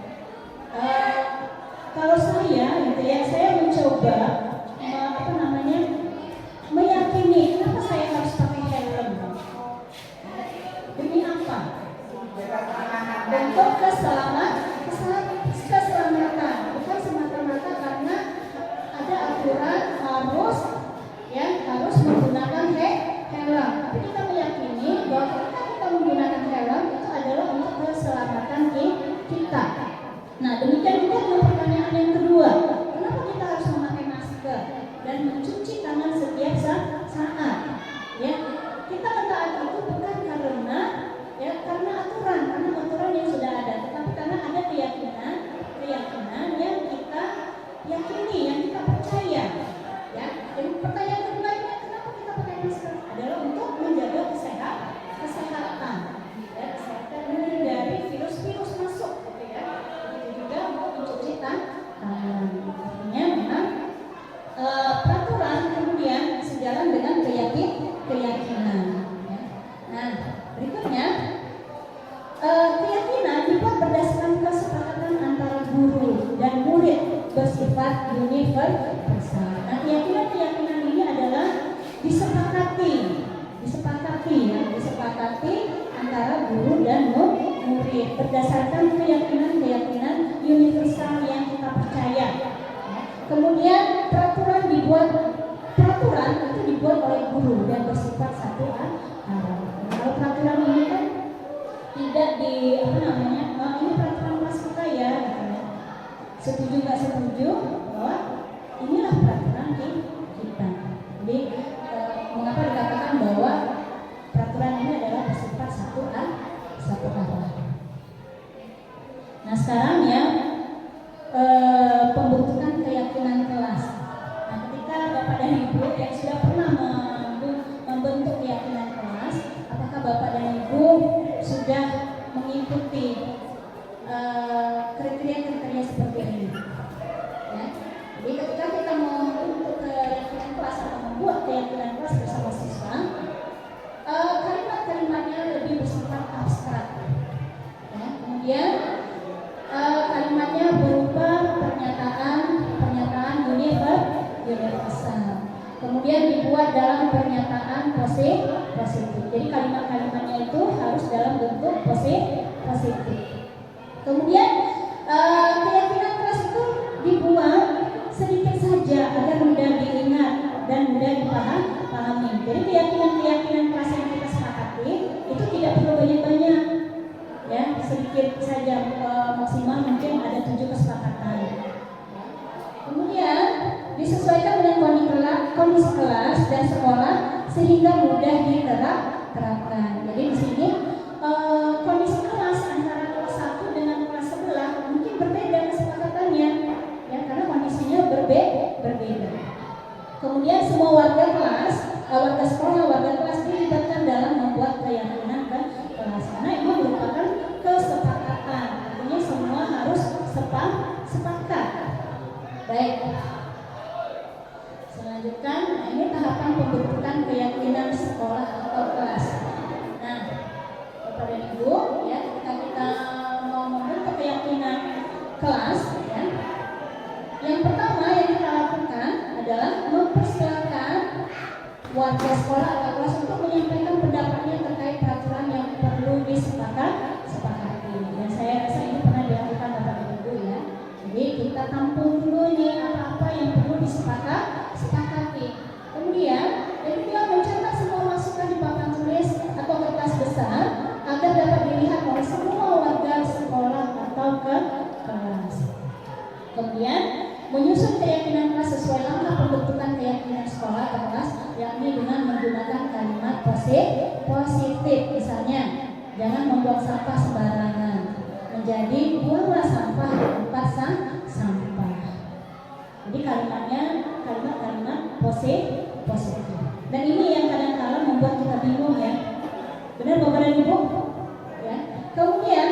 Speaker 3: Kalau saya gitu ya, saya mencoba meyakini kenapa saya harus pakai helm. Demi apa? Untuk keselamatan, bukan semata-mata karena ada aturan harus menggunakan helm. Tapi kita meyakini bahwa ketika kita menggunakan helm itu adalah untuk keselamatan kita. Nah demikian juga dengan pertanyaan yang kedua, kenapa kita harus memakai masker dan mencuci tangan setiap saat? Ya, kita mentaati itu bukan karena aturan yang sudah ada, tetapi karena ada keyakinan yang kita yakini, yang kita percaya. Ya, dan pertanyaan kedua ini, kenapa kita pakai masker? Adalah untuk menjaga kesehatan, ya, kesehatan menghindari virus-virus masuk, gitu ya. Itu juga untuk mencuci tangan. Artinya memang peraturan kemudian sejalan dengan keyakinan. Ya. Nah, berikutnya keyakinan dibuat berdasarkan kesepakatan antara guru dan murid bersifat universal. Nah, keyakinan ini adalah disepakati antara guru dan murid berdasarkan keyakinan universal yang kita percaya. Kemudian peraturan itu dibuat oleh guru dan bersifat satu arah. Kalau peraturan ini kan tidak ini peraturan kelas kita ya, gitu ya. Setuju nggak setuju bahwa inilah peraturan kita. Jadi mengapa dikatakan bahwa peraturan ini adalah bersifat satu arah. Nah sekarang ya pembentukan keyakinan kelas. Nah ketika Bapak dan Ibu yang sudah pernah membentuk keyakinan kelas, apakah Bapak dan Ibu sudah mengikuti kriteria seperti ini? Ya. Jadi ketika kita mau membentuk keyakinan kelas atau membuat keyakinan kelas bersama siswa, kalimat-kalimatnya lebih bersifat abstrak. Ya. Kemudian kalimatnya berupa pernyataan universal. Kemudian dibuat dalam pernyataan positif. Jadi kalimat-kalimatnya itu harus dalam bentuk positif. Kemudian keyakinan kelas itu dibuat sedikit saja agar mudah diingat dan mudah dipahami. Jadi keyakinan kelas yang kita sepakati itu tidak perlu banyak-banyak. Ya, sedikit saja, maksimal mungkin ada 7 kesepakatan. Kemudian selesai sekolah sehingga mudah diterapkan. Jadi di sini kondisi kelas antara kelas 1 dengan kelas sebelah mungkin berbeda kesepakatannya, ya, karena kondisinya berbeda. Kemudian semua warga kelas, warga sekolah, warga kelas dilibatkan dalam membuat keyakinan ke kelas, karena ini merupakan kesepakatan. Artinya semua harus sepakat. Baik. Selanjutnya, ini tahapan pembentukan keyakinan sekolah atau kelas. Nah, Bapak dan Ibu, ya, ketika kita mau membentuk keyakinan kelas, ya, yang pertama yang kita lakukan adalah mempersilakan warga sekolah atau kelas untuk menyampaikan pendapatnya terkait peraturan yang perlu disepakati. Dan saya rasa ini pernah dilakukan Bapak dan Ibu, ya. Jadi kita tampung dulu nih apa-apa yang perlu disepakati. Kemudian yang kedua, mencatat semua masukan di papan tulis atau kertas besar agar dapat dilihat oleh semua warga sekolah atau kelas. Kemudian menyusun keyakinan kelas sesuai langkah pembentukan keyakinan sekolah atau kelas, yakni dengan menggunakan kalimat positif. Misalnya, jangan membuang sampah sembarangan, menjadi buanglah sampah di tempat sampah. Jadi kalimatnya kalimat positif. Dan ini yang kadang-kadang membuat kita bingung, ya. Benar Bapak dan Ibu? Ya. Kemudian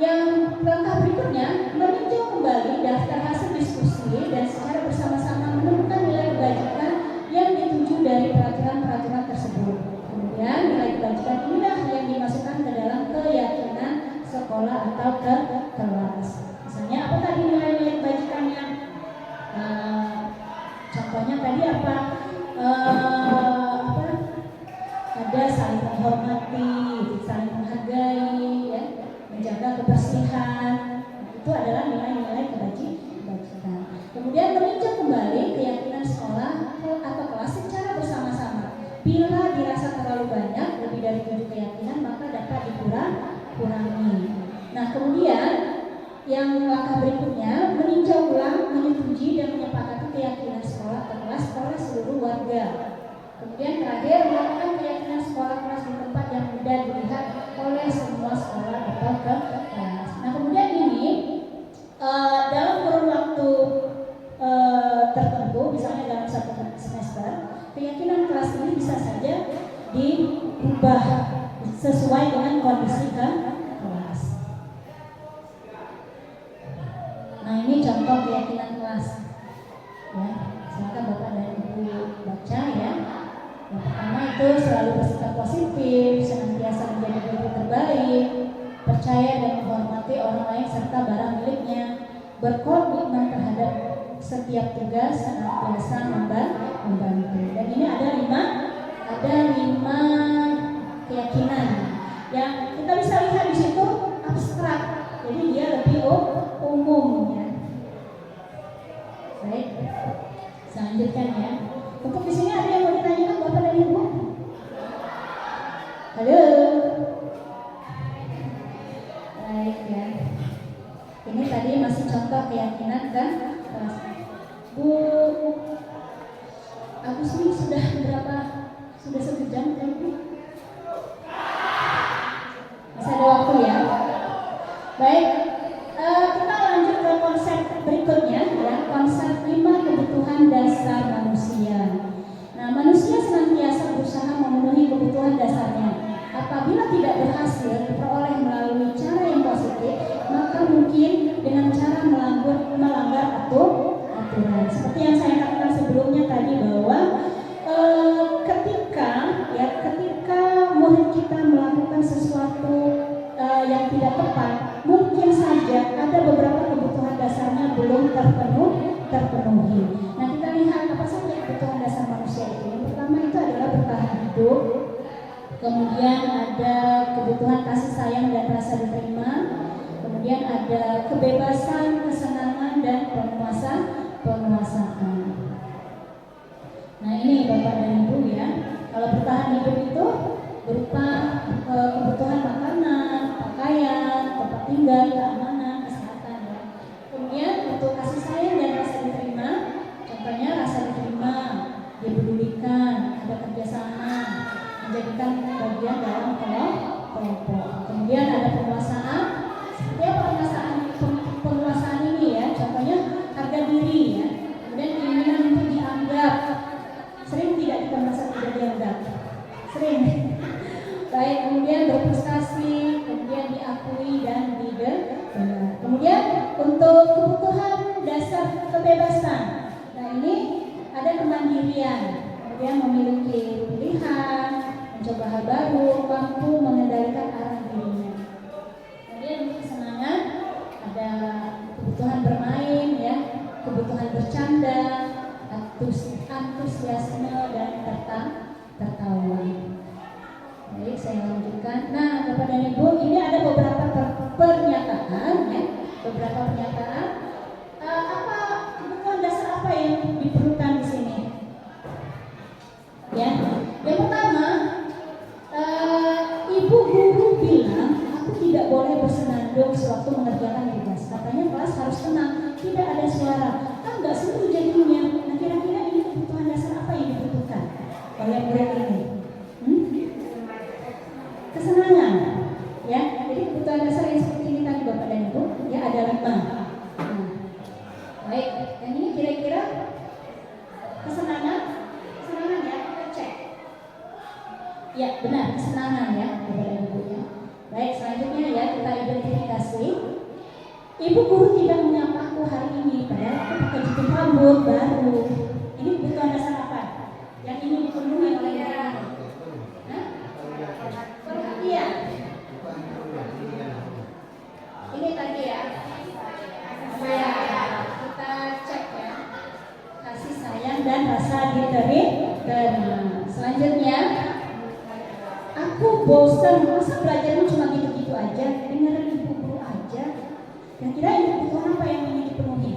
Speaker 3: yang langkah berikutnya, meninjau kembali daftar hasil diskusi dan secara bersama-sama menemukan nilai kebajikan yang dituju dari peraturan-peraturan tersebut. Kemudian nilai kebajikan inilah yang dimasukkan ke dalam keyakinan sekolah atau ke kelas. Misalnya apa tadi nilai-nilai kebajikannya? Contohnya tadi apa? Ada saling menghormati, saling menghargai, ya, menjaga kebersihan. Itu adalah nilai-nilai kebajikan. Kemudian meninjau kembali keyakinan sekolah atau kelas secara bersama-sama. Bila dirasa terlalu banyak, lebih dari 7 keyakinan, maka dapat dikurangi. Nah, kemudian yang langkah berikutnya, meninjau ulang, menyetujui dan menyepakati keyakinan sekolah atau kelas oleh seluruh warga. Kemudian terakhir, melakukan keyakinan sekolah kelas di tempat yang mudah dilihat oleh semua sekolah atau kelas. Nah, kemudian ini dalam kurun waktu tertentu, misalnya dalam 1 semester, keyakinan kelas ini bisa saja diubah sesuai dengan kondisi kelas. Nah, ini contoh keyakinan kelas, ya. Silakan Bapak dan Ibu baca, ya. Yang pertama itu selalu bersikap positif, senantiasa menjadi diri terbaik, percaya dan menghormati orang lain serta barang miliknya, berkomitmen terhadap setiap tugas, senantiasa membantu. Dan ini ada lima keyakinan yang kita bisa lihat di situ abstrak, jadi dia lebih umum, ya. Baik, selanjutnya, ya. Untuk di sini ada yang mau ditanyakan Bapak dan Ibu? Halo. Baik, ya. Ini tadi masih contoh keyakinan kan? Bu Agus ini sudah berapa? Sudah 1 jam kan, Bu? Masih ada waktu, ya. Baik, kita lanjut ke konsep berikutnya, ya. Konsep 5 kebutuhan dasar manusia. Nah, manusia senantiasa berusaha memenuhi kebutuhan dasarnya. Apabila tidak berhasil diperoleh melalui cara yang positif, maka mungkin dengan cara melanggar aturan. Seperti yang saya katakan sebelumnya tadi bahwa ketika murid kita melakukan sesuatu yang tidak tepat, mungkin saja ada beberapa kebutuhan dasarnya belum terpenuhi. Nah, kita lihat apa saja kebutuhan dasar manusia itu. Yang pertama itu adalah bertahan hidup. Kemudian ada kebutuhan kasih sayang dan rasa diterima. Kemudian ada kebebasan, kesenangan dan penguasaan. Nah, ini Bapak dan Ibu, ya. Kalau bertahan hidup itu berupa kebutuhan makanan, pakaian, tempat tinggal, keamanan, kesehatan, ya. Kemudian untuk kasih sayang dan rasa diterima, contohnya rasa diterima, dipedulikan, ada kemandirian, kemudian memiliki pilihan, mencoba hal baru, mampu mengendalikan arah dirinya. Kemudian untuk kesenangan ada kebutuhan bermain, ya, kebutuhan bercanda, antusiasme dan tertawa. Baik, saya lanjutkan. Nah, Bapak dan Ibu, ini ada beberapa pernyataan, ya, beberapa pernyataan. Apa kebutuhan dasar apa yang diperlukan di sini? Ya, yang pertama, ibu guru bilang aku tidak boleh bersenandung sewaktu mengerjakan tugas. Katanya kelas harus tenang, tidak ada suara. Kan nggak seru jadinya. Nah, kira-kira ini kebutuhan dasar apa yang dibutuhkan oleh murid ini? Kesenangan, ya. Jadi kebutuhan dasar yang seperti ini tadi Bapak dan Ibu, ya, ada 5. Baik, yang ini kira-kira kesenangan ya, kita cek. Ya, benar, kesenangan ya, Bapak dan Ibu, ya. Baik, selanjutnya ya kita identifikasi. Ibu guru tidak menyapaku hari ini, padahal aku pakai jepit rambut baru. Ini kebutuhan dasar apa? Yang ini dipenuhi oleh yang ini. Perhatian. Ini tadi ya. Kita cek ya. Kasih sayang dan rasa diterima. Selanjutnya, aku bosan, masa belajarnya cuma gitu-gitu aja, dengerin ibu guru aja. Kira-kira ini kebutuhan apa yang ingin dipenuhi?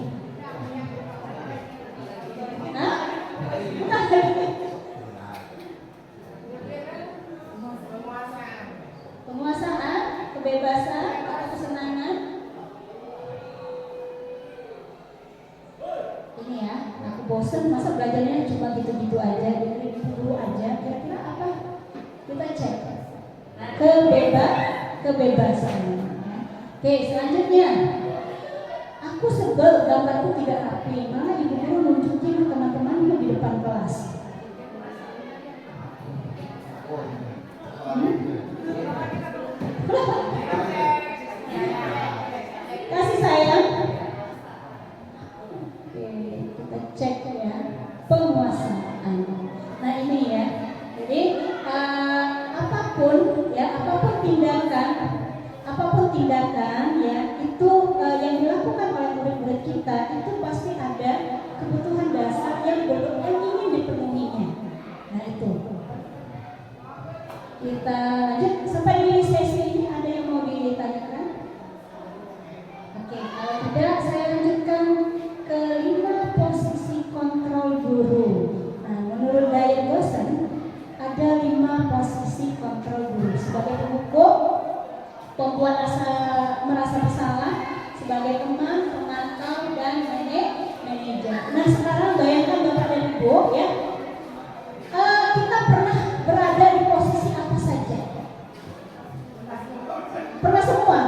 Speaker 3: Hah? Bukan. Penguasaan, kebebasan, atau kesenangan? Ini ya, aku bosen, masa belajarnya cuma gitu-gitu aja, dengerin dulu aja. Kira-kira apa? Kita cek. Kebebasan. Oke, selanjutnya. Aku sebel gambarku tidak rapi, malah ibu guru nunjukin teman-temannya di depan kelas. Kasih sayang. Oke, kita cek ya. Penguasaan. Nah ini ya. Jadi apapun tindakan ya itu yang dilakukan oleh murid-murid kita itu pasti ada kebutuhan dasar yang ingin dipenuhinya. Nah itu. Kita lanjut sampai di sesi ini, ada yang mau ditanyakan? Oke, kalau tidak saya lanjutkan ke 5 posisi kontrol guru. Nah, menurut Diane Goshen ada 5 posisi kontrol guru. Sebagai pemukul, pembuat merasa bersalah, sebagai teman, pemantau, dan manajer. Nah, sekarang bayangkan Bapak dan Ibu ya, kita pernah berada di posisi apa saja? Pernah semua?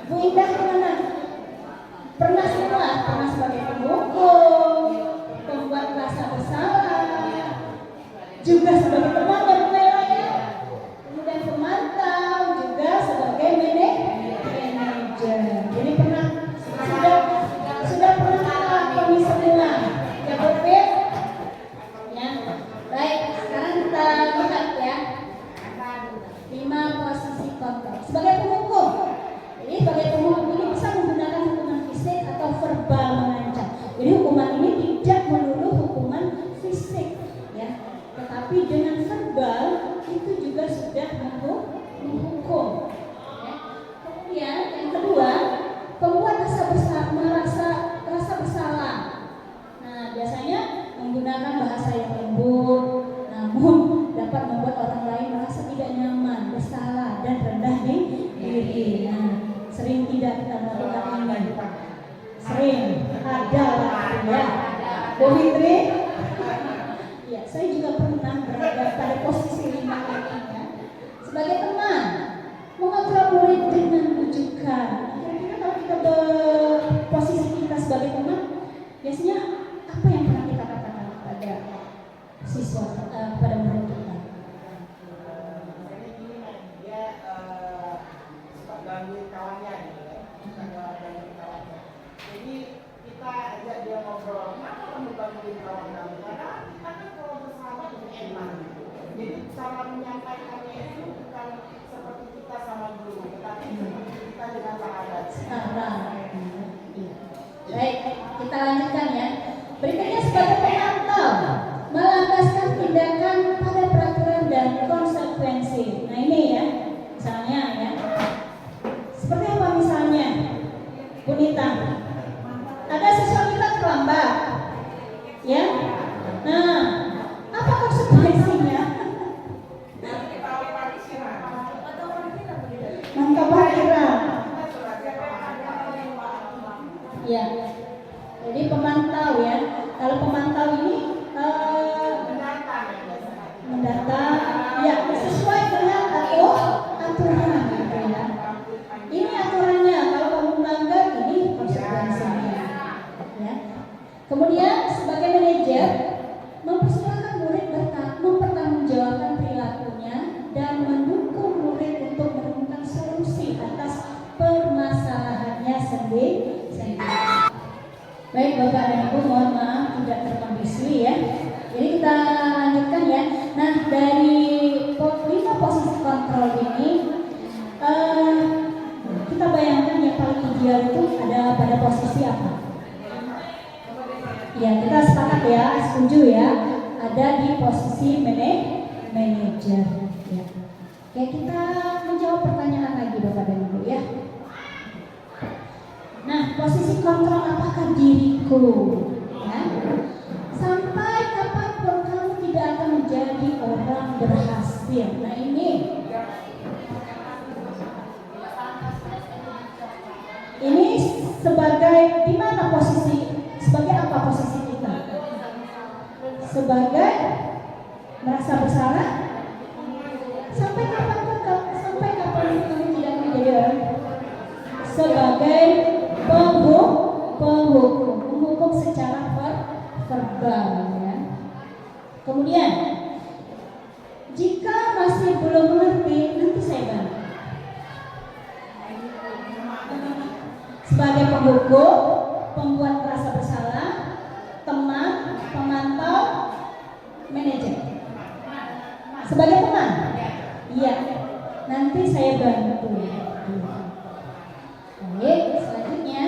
Speaker 3: Bu Indah kemana? Pernah semua? Pernah sebagai pemukul, pembuat merasa bersalah, juga sebagai teman dan manajer, kemudian pemantau, juga sebagai manajer. Jadi sudah pernah melakukan semua. Ya betul? Ya. Baik, sekarang kita lihat ya 5 posisi kontrol. Sebagai pemukul, jadi sebagai pemukul ini bisa menggunakan hukuman fisik atau verbal mengancam. Jadi hukuman ini tidak melulu hukuman fisik, ya, tetapi dengan verbal itu juga sudah menghukum. Ya. Kemudian yang kedua, pembuat merasa bersalah. Nah, biasanya menggunakan bahasa yang lembut, namun dapat membuat orang lain merasa tidak nyaman, bersalah, dan rendah diri. Nah, sering tidak kita melakukan ini. Sering ada ya. Bu Fitri? Ya, saya juga pernah berada pada posisi 5 ini ya. Sebagai teman, mengontrol murid dengan rujukan. Kira-kira kalau kita posisi kita sebagai teman, biasanya apa yang pernah kita katakan kepada siswa, kepada murid kita?
Speaker 4: Dia suka gangguin kawannya gitu ya, suka gangguin kawannya. Jadi kita ajak dia ngobrol, kenapa bukan mungkin kawan-kawan, karena kita kan kalau bersama itu enak gitu. Jadi cara menyampaikannya itu bukan seperti kita sama guru, tetapi seperti kita dengan sahabat.
Speaker 3: Iya. Baik, kita lanjutkan ya. Berikutnya sebagai pemantau, melandaskan tindakan pada peraturan dan konsekuensi. Nah ini ya, misalnya ya, seperti apa misalnya, Bunita, ada siswa kita terlambat, ya. Nah, apa konsekuensinya? Mantap parkiran. Ya. Jadi pemantau ya. Kalau pemantau ini mendata, ya sesuai dengan aturan gitu ya. Ini aturannya. Kalau kamu melanggar ini konsekuensinya. Ya. Kemudian sebagai manajer mempersilahkan murid mempertanggungjawabkan perilakunya dan mendukung murid untuk menemukan solusi atas permasalahannya sendiri. Baik Bapak dan Ibu, mohon maaf tidak terekam biswi ya. Jadi kita lanjutkan ya. Nah dari 5 posisi kontrol ini kita bayangkan yang paling ideal itu ada pada posisi apa? Ya kita sepakat ya, setuju ya. Ada di posisi manajer. Ya. Oke, kita menjawab pertanyaan lagi Bapak dan Ibu ya. Nah, posisi kontrol apakah diriku? Ya. Sampai kapanpun kamu tidak akan menjadi orang berhasil. Nah ini sebagai di mana posisi? Sebagai apa posisi kita? Sebagai merasa bersalah? Sampai kapanpun kamu tidak akan menjadi orang? Sebagai penghukum secara verbal ya. Kemudian jika masih belum mengerti, nanti saya bantu. Sebagai penghukum, pembuat merasa bersalah, teman, pemantau, manajer. Sebagai teman, iya. Nanti saya bantu. Baik, selanjutnya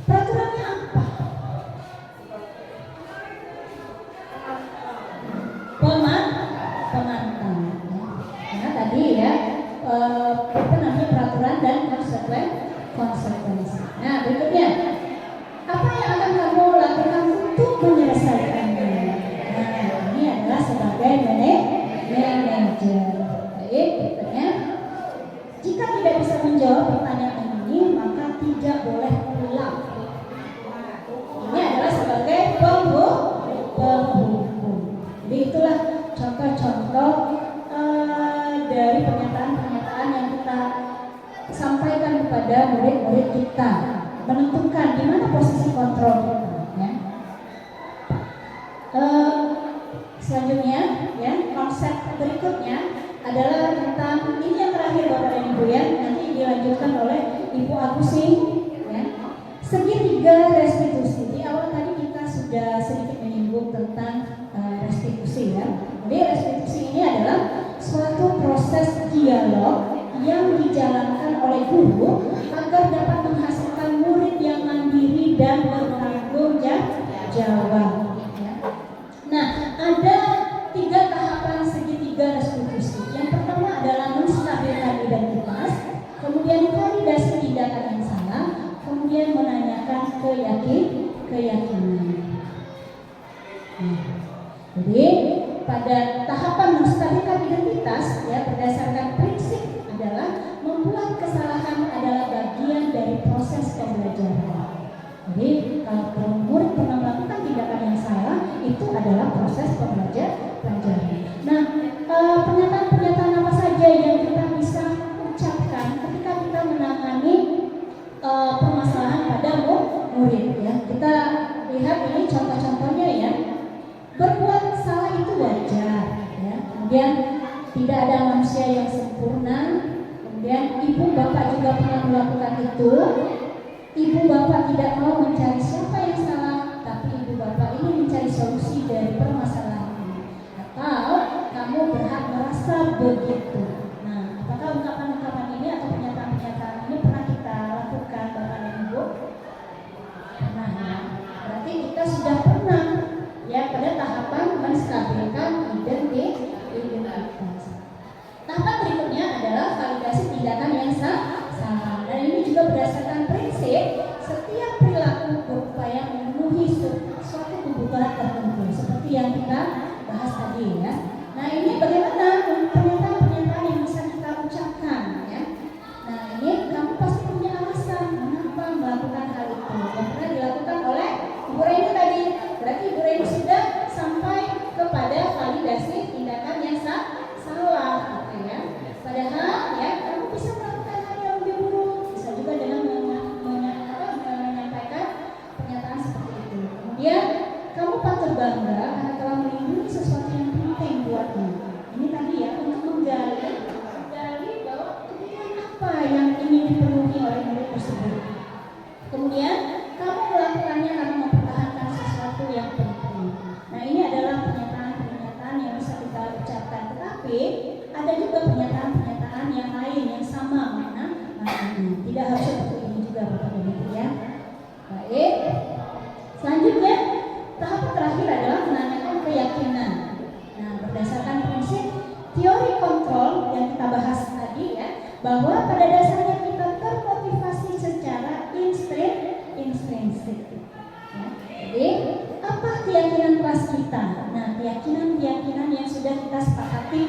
Speaker 3: peraturannya apa? Pemantau. Nah tadi ya apa namanya peraturan dan konsekuensi. Nah berikutnya apa yang akan kamu lakukan untuk menyelesaikannya? Nah ini adalah sebagai manajer. Baik, berikutnya jika tidak bisa menjawab pertanyaan ini maka tidak boleh pulang. Ini adalah sebagai penghukum. Jadi itulah contoh-contoh dari pernyataan-pernyataan yang kita sampaikan kepada murid-murid kita, menentukan di mana posisi kontrol kita. Ya. Selanjutnya, ya konsep berikutnya adalah tentang ini yang terakhir Bapak dan Ibu ya, nanti dilanjutkan oleh Ibu Agusi ya. Segitiga restitusi. Di awal tadi kita sudah sedikit menyinggung tentang restitusi ya. Jadi restitusi ini adalah suatu proses dialog yang dijalankan oleh guru agar dapat menghasilkan murid yang mandiri dan bertanggung jawab. Ya. Nah, ada 3 tahapan segitiga restitusi. Yang pertama adalah menstabilkan identitas, kemudian validasi tindakan yang salah, kemudian menanyakan keyakinan. Jadi pada tahapan menstabilkan identitas ya berdasarkan prinsip adalah membuat kesalahan adalah bagian dari proses pembelajaran. Jadi kalau murid pernah melakukan tindakan yang salah itu adalah proses pembelajaran. Nah pernyataan-pernyataan apa saja yang kita bisa ucapkan ketika kita menangani permasalahan pada murid ya. Kita lihat ini contoh-contohnya ya. Berbuat salah itu wajar ya. Kemudian tidak ada manusia yang sempurna. Kemudian ibu bapak juga pernah melakukan itu. Ibu bapak tidak mau mencari siapa yang salah, tapi ibu bapak ini mencari solusi dari permasalahan ini, atau kamu berhak merasa begitu. Nah, apakah ungkapan-ungkapan ini atau pernyataan-pernyataan ini pernah kita lakukan Bapak dan Ibu? Pernah ya. Berarti kita sudah pernah ya pada tahapan menstabilkan identitas. Tahapan berikutnya adalah validasi tindakan yang salah. Dan ini juga berdasarkan prinsip setiap perilaku berupaya memenuhi suatu kebutuhan tertentu seperti yang kita bahas tadi ya. Nah, ini bagaimana pernyataan-pernyataan yang bisa kita ucapkan ya. Nah, ini kamu pasti punya alasan mengapa melakukan hal itu yang pernah dilakukan oleh Ibu Reni tadi. Berarti Ibu Reni sudah sampai kepada validasi tindakan yang salah gitu ya. Padahal ya kamu bisa melakukan hal yang lebih buruk, bisa juga dengan menyampaikan pernyataan seperti itu. Kemudian kamu patut bangga karena telah melindungi sesuatu yang penting buatmu. Ini tadi ya untuk menggali bahwa kebutuhan apa yang ingin dipenuhi oleh murid tersebut. Kemudian kamu melakukannya karena mempertahankan sesuatu yang penting. Nah, ini adalah pernyataan-pernyataan yang bisa kita ucapkan. Tetapi ada juga pernyataan-pernyataan yang lain yang sama maknanya. Tidak harus seperti ini juga Bapak dan Ibu ya. Baik. Selanjutnya tahap terakhir adalah menanyakan keyakinan. Nah, berdasarkan prinsip teori kontrol yang kita bahas tadi ya, bahwa pada dasarnya kita termotivasi secara intrinsik. Ya. Jadi apa keyakinan kelas kita? Nah, keyakinan yang sudah kita sepakati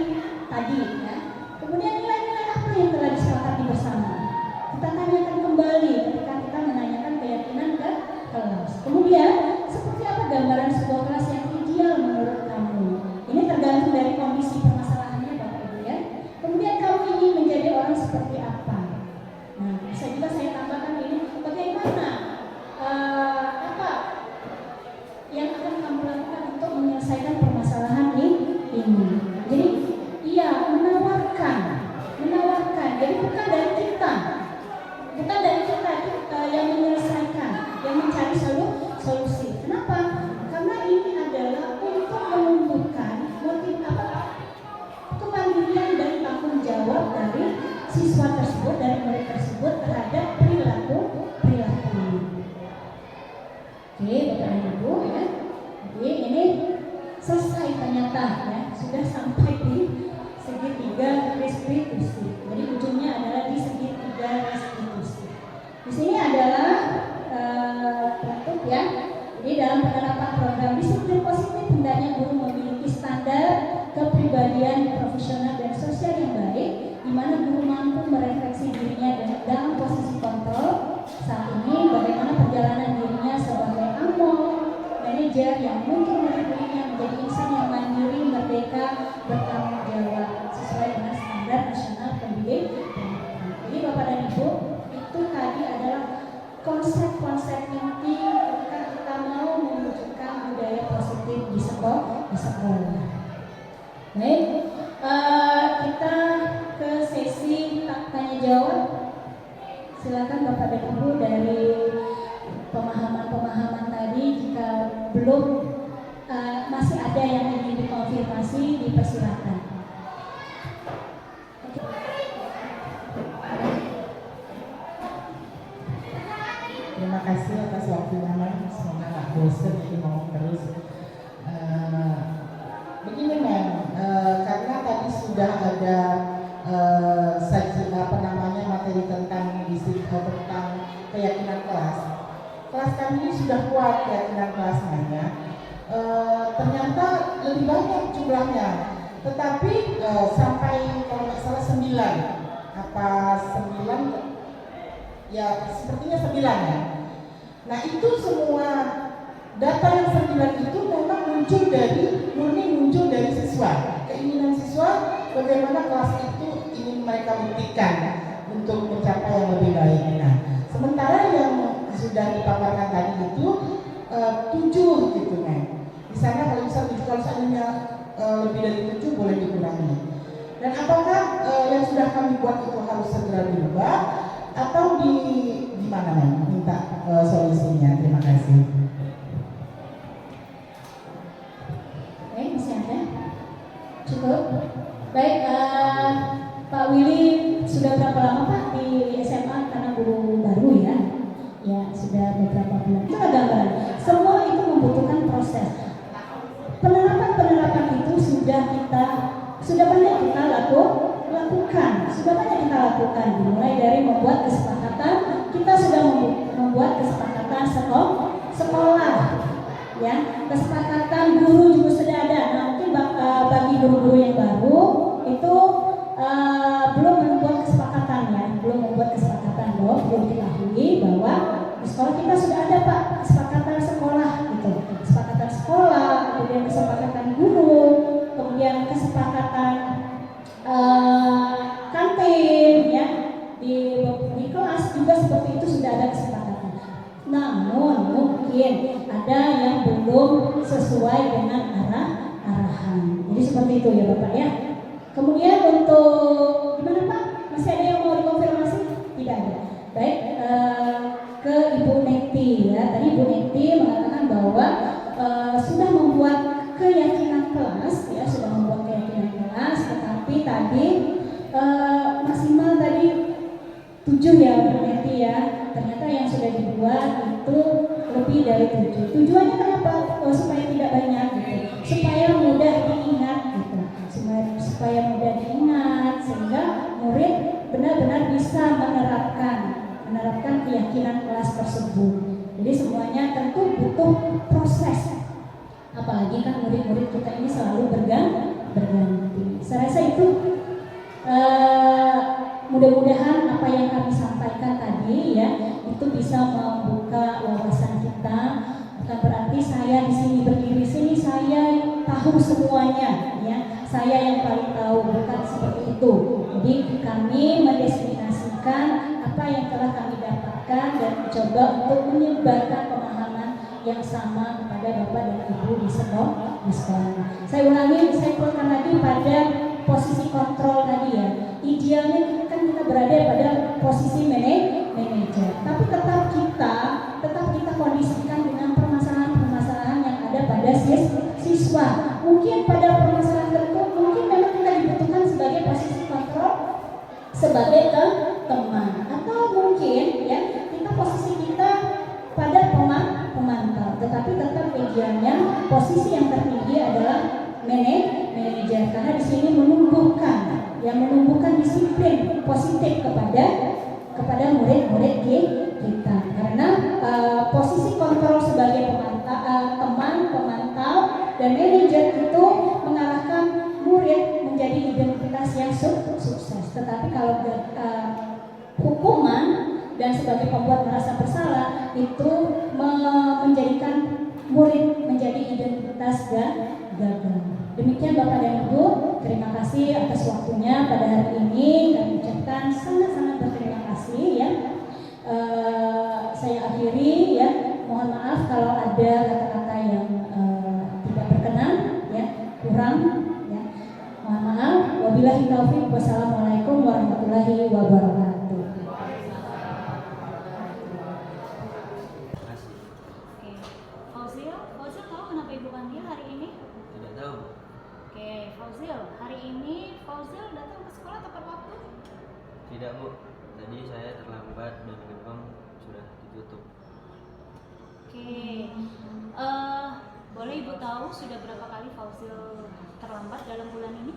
Speaker 3: tadi ya. Kemudian nilai-nilai apa yang telah disepakati bersama? Kita tanyakan kembali ketika kita menanyakan keyakinan ke kelas. Kemudian seperti apa gambaran sebuah kelas yang ideal menurut kamu? Ini tergantung dari kondisi permasalahannya Bapak Ibu ya. Kemudian kamu ingin menjadi orang seperti apa? Nah, bisa juga saya tambahkan ini bagaimana apa yang akan kamu lakukan untuk menyelesaikan permasalahan ini. Jadi iya menawarkan. Jadi bukan dari kita yang menyelesaikan, yang mencari solusi. Kenapa? Karena ini adalah untuk menunjukkan kemandirian dan tanggung jawab dari siswa tersebut, dari murid tersebut terhadap perilaku ini. Oke, Bapak dan Ibu ya. Jadi ini selesai ternyata ya, sudah sampai di segitiga restitusi. Jadi ujungnya adalah di segitiga restitusi. Di sini adalah bentuk ya. Jadi dalam penerapan program disiplin positif hendaknya guru memiliki standar kepribadian profesional dan sosial yang baik, di mana guru mampu merefleksi dirinya dalam posisi kontrol saat ini, bagaimana perjalanan dirinya sebagai manajer yang mungkin murid-muridnya menjadi insan yang mandiri, merdeka, bertanggung jawab sesuai dengan standar nasional pendidikan. Jadi Bapak dan Ibu, itu tadi adalah konsep-konsep inti ketika kita mau mewujudkan budaya positif di sekolah. Baik, kita ke sesi tanya jawab. Silakan Bapak dan Ibu dari pemahaman-pemahaman tadi, jika belum masih ada yang ingin dikonfirmasi, dipersilakan.
Speaker 4: Terima kasih atas waktunya, semoga nggak bosan jadi ngomong terus. Begini Mem, karena tadi sudah ada materi tentang tentang keyakinan kelas. Kelas kami ini sudah kuat keyakinan kelasnya. Ternyata lebih banyak jumlahnya, tetapi sampai kalau nggak salah 9 ya, sepertinya 9 ya. Nah, itu semua data yang 9 itu memang murni muncul dari siswa. Keinginan siswa bagaimana kelas itu ingin mereka buktikan untuk mencapai yang lebih baik. Nah, sementara yang sudah dipaparkan tadi itu 7 gitu kan. Di sana kalau bisa 7, kalau seandainya lebih dari 7 boleh dikurangi. Dan apakah yang sudah kami buat itu harus segera dirubah atau di mana minta solusinya? Terima kasih.
Speaker 3: sudah beberapa bulan. Itu ada gambaran. Semua itu membutuhkan proses. Penerapan itu sudah banyak kita lakukan, dimulai dari membuat kesepakatan. Kita sudah membuat kesepakatan sekolah, ya, kesepakatan guru juga sudah ada. Nah, mungkin bagi guru-guru yang baru itu belum membuat kesepakatan loh, belum diketahui bahwa di sekolah kita sudah ada Pak kesepakatan sekolah gitu, kesepakatan sekolah, kemudian kesepakatan guru, kemudian kesepakatan kantin, ya, di kelas juga seperti itu sudah ada kesepakatan. Namun mungkin ada yang belum sesuai dengan arahan. Jadi seperti itu ya Bapak ya. Kemudian untuk gimana Pak? Masih ada yang mau dikonfirmasi? Tidak ada. Baik, ke Ibu Neti ya. Tadi Ibu Neti mengatakan bahwa sudah membuat keyakinan kelas, ya, tetapi tadi maksimal tadi 7 ya Bu Neti ya. Ternyata yang sudah dibuat itu lebih dari 7. Tujuannya kenapa? Supaya tidak banyak gitu. Supaya mudah diingat gitu. Supaya mudah diingat sehingga murid benar-benar bisa menerapkan keyakinan kelas tersebut. Jadi semuanya tentu butuh proses. Apalagi kan murid-murid kita ini selalu berganti. Saya rasa itu mudah-mudahan apa yang kami sampaikan tadi ya itu bisa membuka wawasan kita. Bukan berarti saya di sini berdiri sini saya tahu semuanya ya. Saya yang paling tahu, bukan seperti itu. Jadi kami mendestinasikan apa yang telah kami dapatkan dan mencoba untuk menyebarkan pemahaman yang sama kepada Bapak dan Ibu di sekolah. Saya ulangi, saya ulangi lagi pada posisi kontrol tadi ya. Idealnya kan kita berada pada posisi manajer, tapi tetap kita kondisikan dengan permasalahan-permasalahan yang ada pada siswa. Mungkin pada permasalahan tertentu mungkin memang kita dibutuhkan sebagai posisi kontrol, sebagai teman, atau mungkin ya posisi kita pada pemantau. Tetapi tetap idealnya posisi yang tertinggi adalah manajer, karena di sini menumbuhkan disiplin positif kepada murid-murid kita. Karena posisi kontrol sebagai teman, pemantau, dan manajer itu mengarahkan murid menjadi identitas yang sukses. Tetapi kalau hukuman dan sebagai pembuat merasa bersalah itu menjadikan murid menjadi identitas gagal. Demikian Bapak dan Ibu, terima kasih atas waktunya pada hari ini. Kami ucapkan sangat-sangat berterima kasih ya. Saya akhiri ya. Mohon maaf kalau ada kata-kata yang tidak berkenan ya, kurang ya. Mohon maaf. Wabillahi taufiq. Wassalamualaikum warahmatullahi wabarakatuh.
Speaker 5: Fauzil tahu kenapa Ibu panggil hari ini?
Speaker 6: Tidak tahu.
Speaker 5: Oke, Fauzil, hari ini Fauzil datang ke sekolah tepat waktu?
Speaker 6: Tidak Bu, tadi saya terlambat dan gerbang sudah ditutup.
Speaker 5: Oke, boleh Ibu tahu sudah berapa kali Fauzil terlambat dalam bulan ini?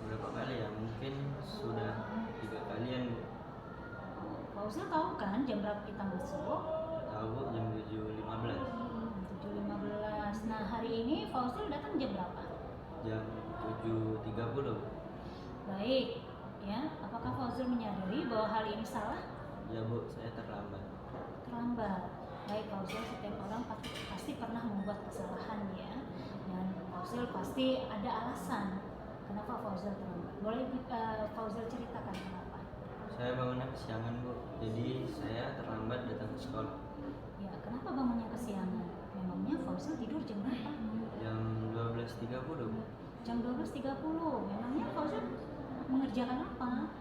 Speaker 6: Berapa kali ya? Mungkin sudah 3 kalian Bu.
Speaker 5: Fauzil tahu kan jam berapa kita masuk?
Speaker 6: Tahu Bu, jam 7.15.
Speaker 5: 7.15. Nah, hari ini Fauzil datang jam berapa?
Speaker 6: Jam 7.30.
Speaker 5: Baik, ya. Apakah Fauzil menyadari bahwa hal ini salah?
Speaker 6: Ya Bu, saya terlambat.
Speaker 5: Terlambat. Baik, Fauzil, setiap orang pasti pernah membuat kesalahan ya. Dan Fauzil pasti ada alasan kenapa Fauzil terlambat. Boleh Fauzil ceritakan kenapa?
Speaker 6: Saya bangunnya kesiangan Bu, jadi saya terlambat datang ke sekolah.
Speaker 5: Ya, kenapa bangunnya kesiangan? Memangnya Fauzil tidur jam berapa?
Speaker 6: Jam 12.30 Bu.
Speaker 5: Jam 12.30. Memangnya Fauzil mengerjakan apa?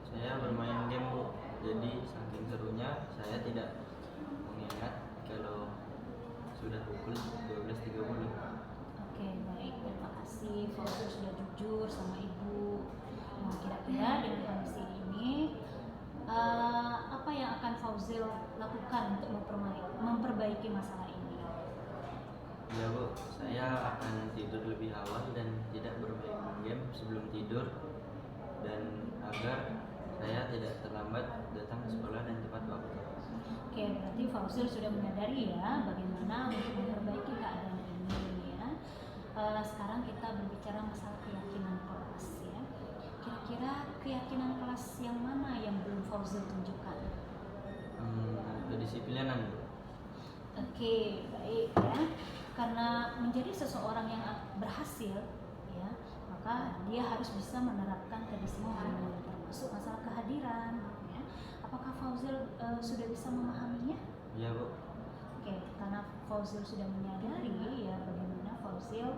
Speaker 6: Saya bermain game Bu, jadi saking serunya saya tidak mengingat kalau sudah pukul 12.30.
Speaker 5: Oke, baik. Terima kasih Fauzil sudah jujur sama Ibu. Nah, kira-kira dengan kondisi ini apa yang akan Fauzil lakukan untuk memperbaiki masalah ini?
Speaker 6: Ya Bu, saya akan tidur lebih awal dan tidak bermain game sebelum tidur, dan agar saya tidak terlambat datang ke sekolah dan tepat waktu.
Speaker 5: Oke, berarti Fauzil sudah menyadari ya bagaimana untuk memperbaiki keadaan ini ya. Sekarang kita berbicara masalah keyakinan kelas ya. Kira-kira keyakinan kelas yang mana yang belum Fauzil tunjukkan?
Speaker 6: Kedisiplinan Bu.
Speaker 5: Oke, baik ya. Karena menjadi seseorang yang berhasil ya, maka dia harus bisa menerapkan kedisiplinan termasuk masalah kehadiran ya. Apakah Fauzil sudah bisa memahaminya?
Speaker 6: Ya Bu.
Speaker 5: Oke, karena Fauzil sudah menyadari ya bagaimana Fauzil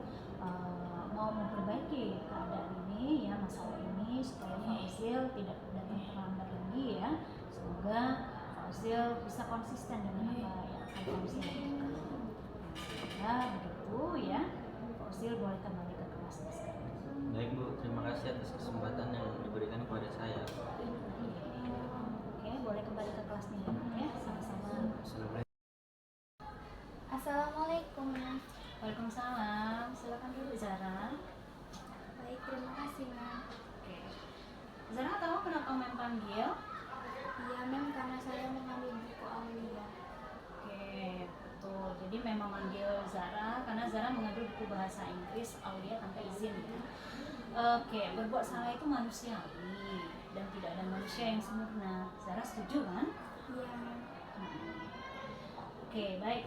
Speaker 5: mau memperbaiki keadaan ini ya, masalah ini, supaya Fauzil tidak datang terlambat lagi ya. Semoga Fauzil bisa konsisten dengan apa yang akan Fauzil lakukan. Ya begitu ya, Fauzil boleh kembali ke kelasnya sekarang.
Speaker 6: Baik Bu, terima kasih atas kesempatan yang diberikan kepada saya.
Speaker 5: Oke, boleh kembali ke kelasnya ya, sama-sama.
Speaker 6: Assalamualaikum.
Speaker 7: Assalamualaikum.
Speaker 5: Waalaikumsalam, silakan dulu Zara.
Speaker 7: Baik, terima kasih, Ma'am.
Speaker 5: Oke, Zara tahu kenapa Mem panggil?
Speaker 7: Iya, Ma'am, karena saya mengambil buku Aulia.
Speaker 5: Oke, betul. Jadi memang manggil Zara karena Zara mengambil buku bahasa Inggris Aulia tanpa izin ya. Oke, berbuat salah itu manusiawi dan tidak ada manusia yang sempurna. Zara setuju kan?
Speaker 7: Iya, Ma'am.
Speaker 5: Oke, baik.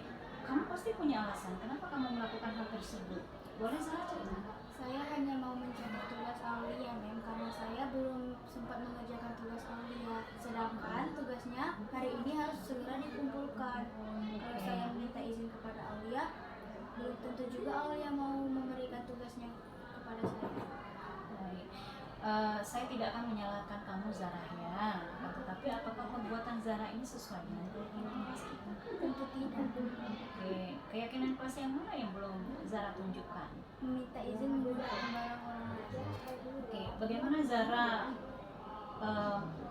Speaker 5: Kamu pasti punya alasan kenapa kamu melakukan hal tersebut. Boleh Zara cerita?
Speaker 7: Saya hanya mau mencatat tugas Aulia, Ma'am, karena saya belum sempat mengerjakan tugas Aulia. Sedangkan tugasnya hari ini harus segera dikumpulkan. Kalau saya minta izin kepada Aulia, belum tentu juga Aulia mau memberikan tugasnya kepada saya.
Speaker 5: Baik. Saya tidak akan menyalahkan kamu Zara ya. Tetapi apakah perbuatan Zara ini sesuai dengan keyakinan kelas kita?
Speaker 7: Tentu tidak.
Speaker 5: Oke, keyakinan kelas yang mana yang belum Zara tunjukkan?
Speaker 7: Meminta izin menggunakan barang orang lain.
Speaker 5: Oke, bagaimana Zara?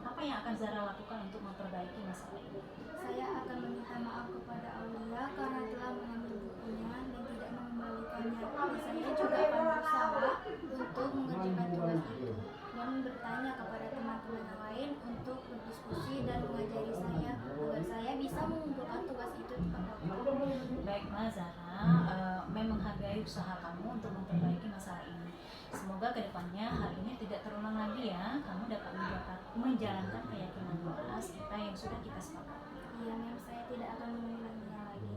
Speaker 5: Apa yang akan Zara lakukan untuk memperbaiki masalah ini?
Speaker 7: Saya akan meminta maaf kepada Aulia karena telah mengambil bukunya dan tidak mengembalikannya. Dan saya juga akan berusaha untuk mengerjakan tugas itu dan bertanya kepada teman-teman yang lain untuk berdiskusi dan mengajari saya agar saya bisa mengumpulkan tugas itu tepat waktu.
Speaker 5: Baiklah Zara, memang menghargai usaha kamu untuk memperbaiki masalah ini. Semoga kedepannya hal ini tidak terulang lagi ya. Kamu dapat menjalankan keyakinan kelas kita yang sudah kita sepakati.
Speaker 7: Iya, Ma'am, saya tidak akan mengulanginya lagi.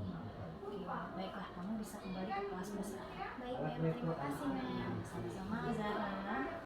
Speaker 5: Oke, baiklah kamu bisa kembali ke kelas besar.
Speaker 7: Baik, Ma'am, terima kasih, Ma'am.
Speaker 5: Sama-sama Zara.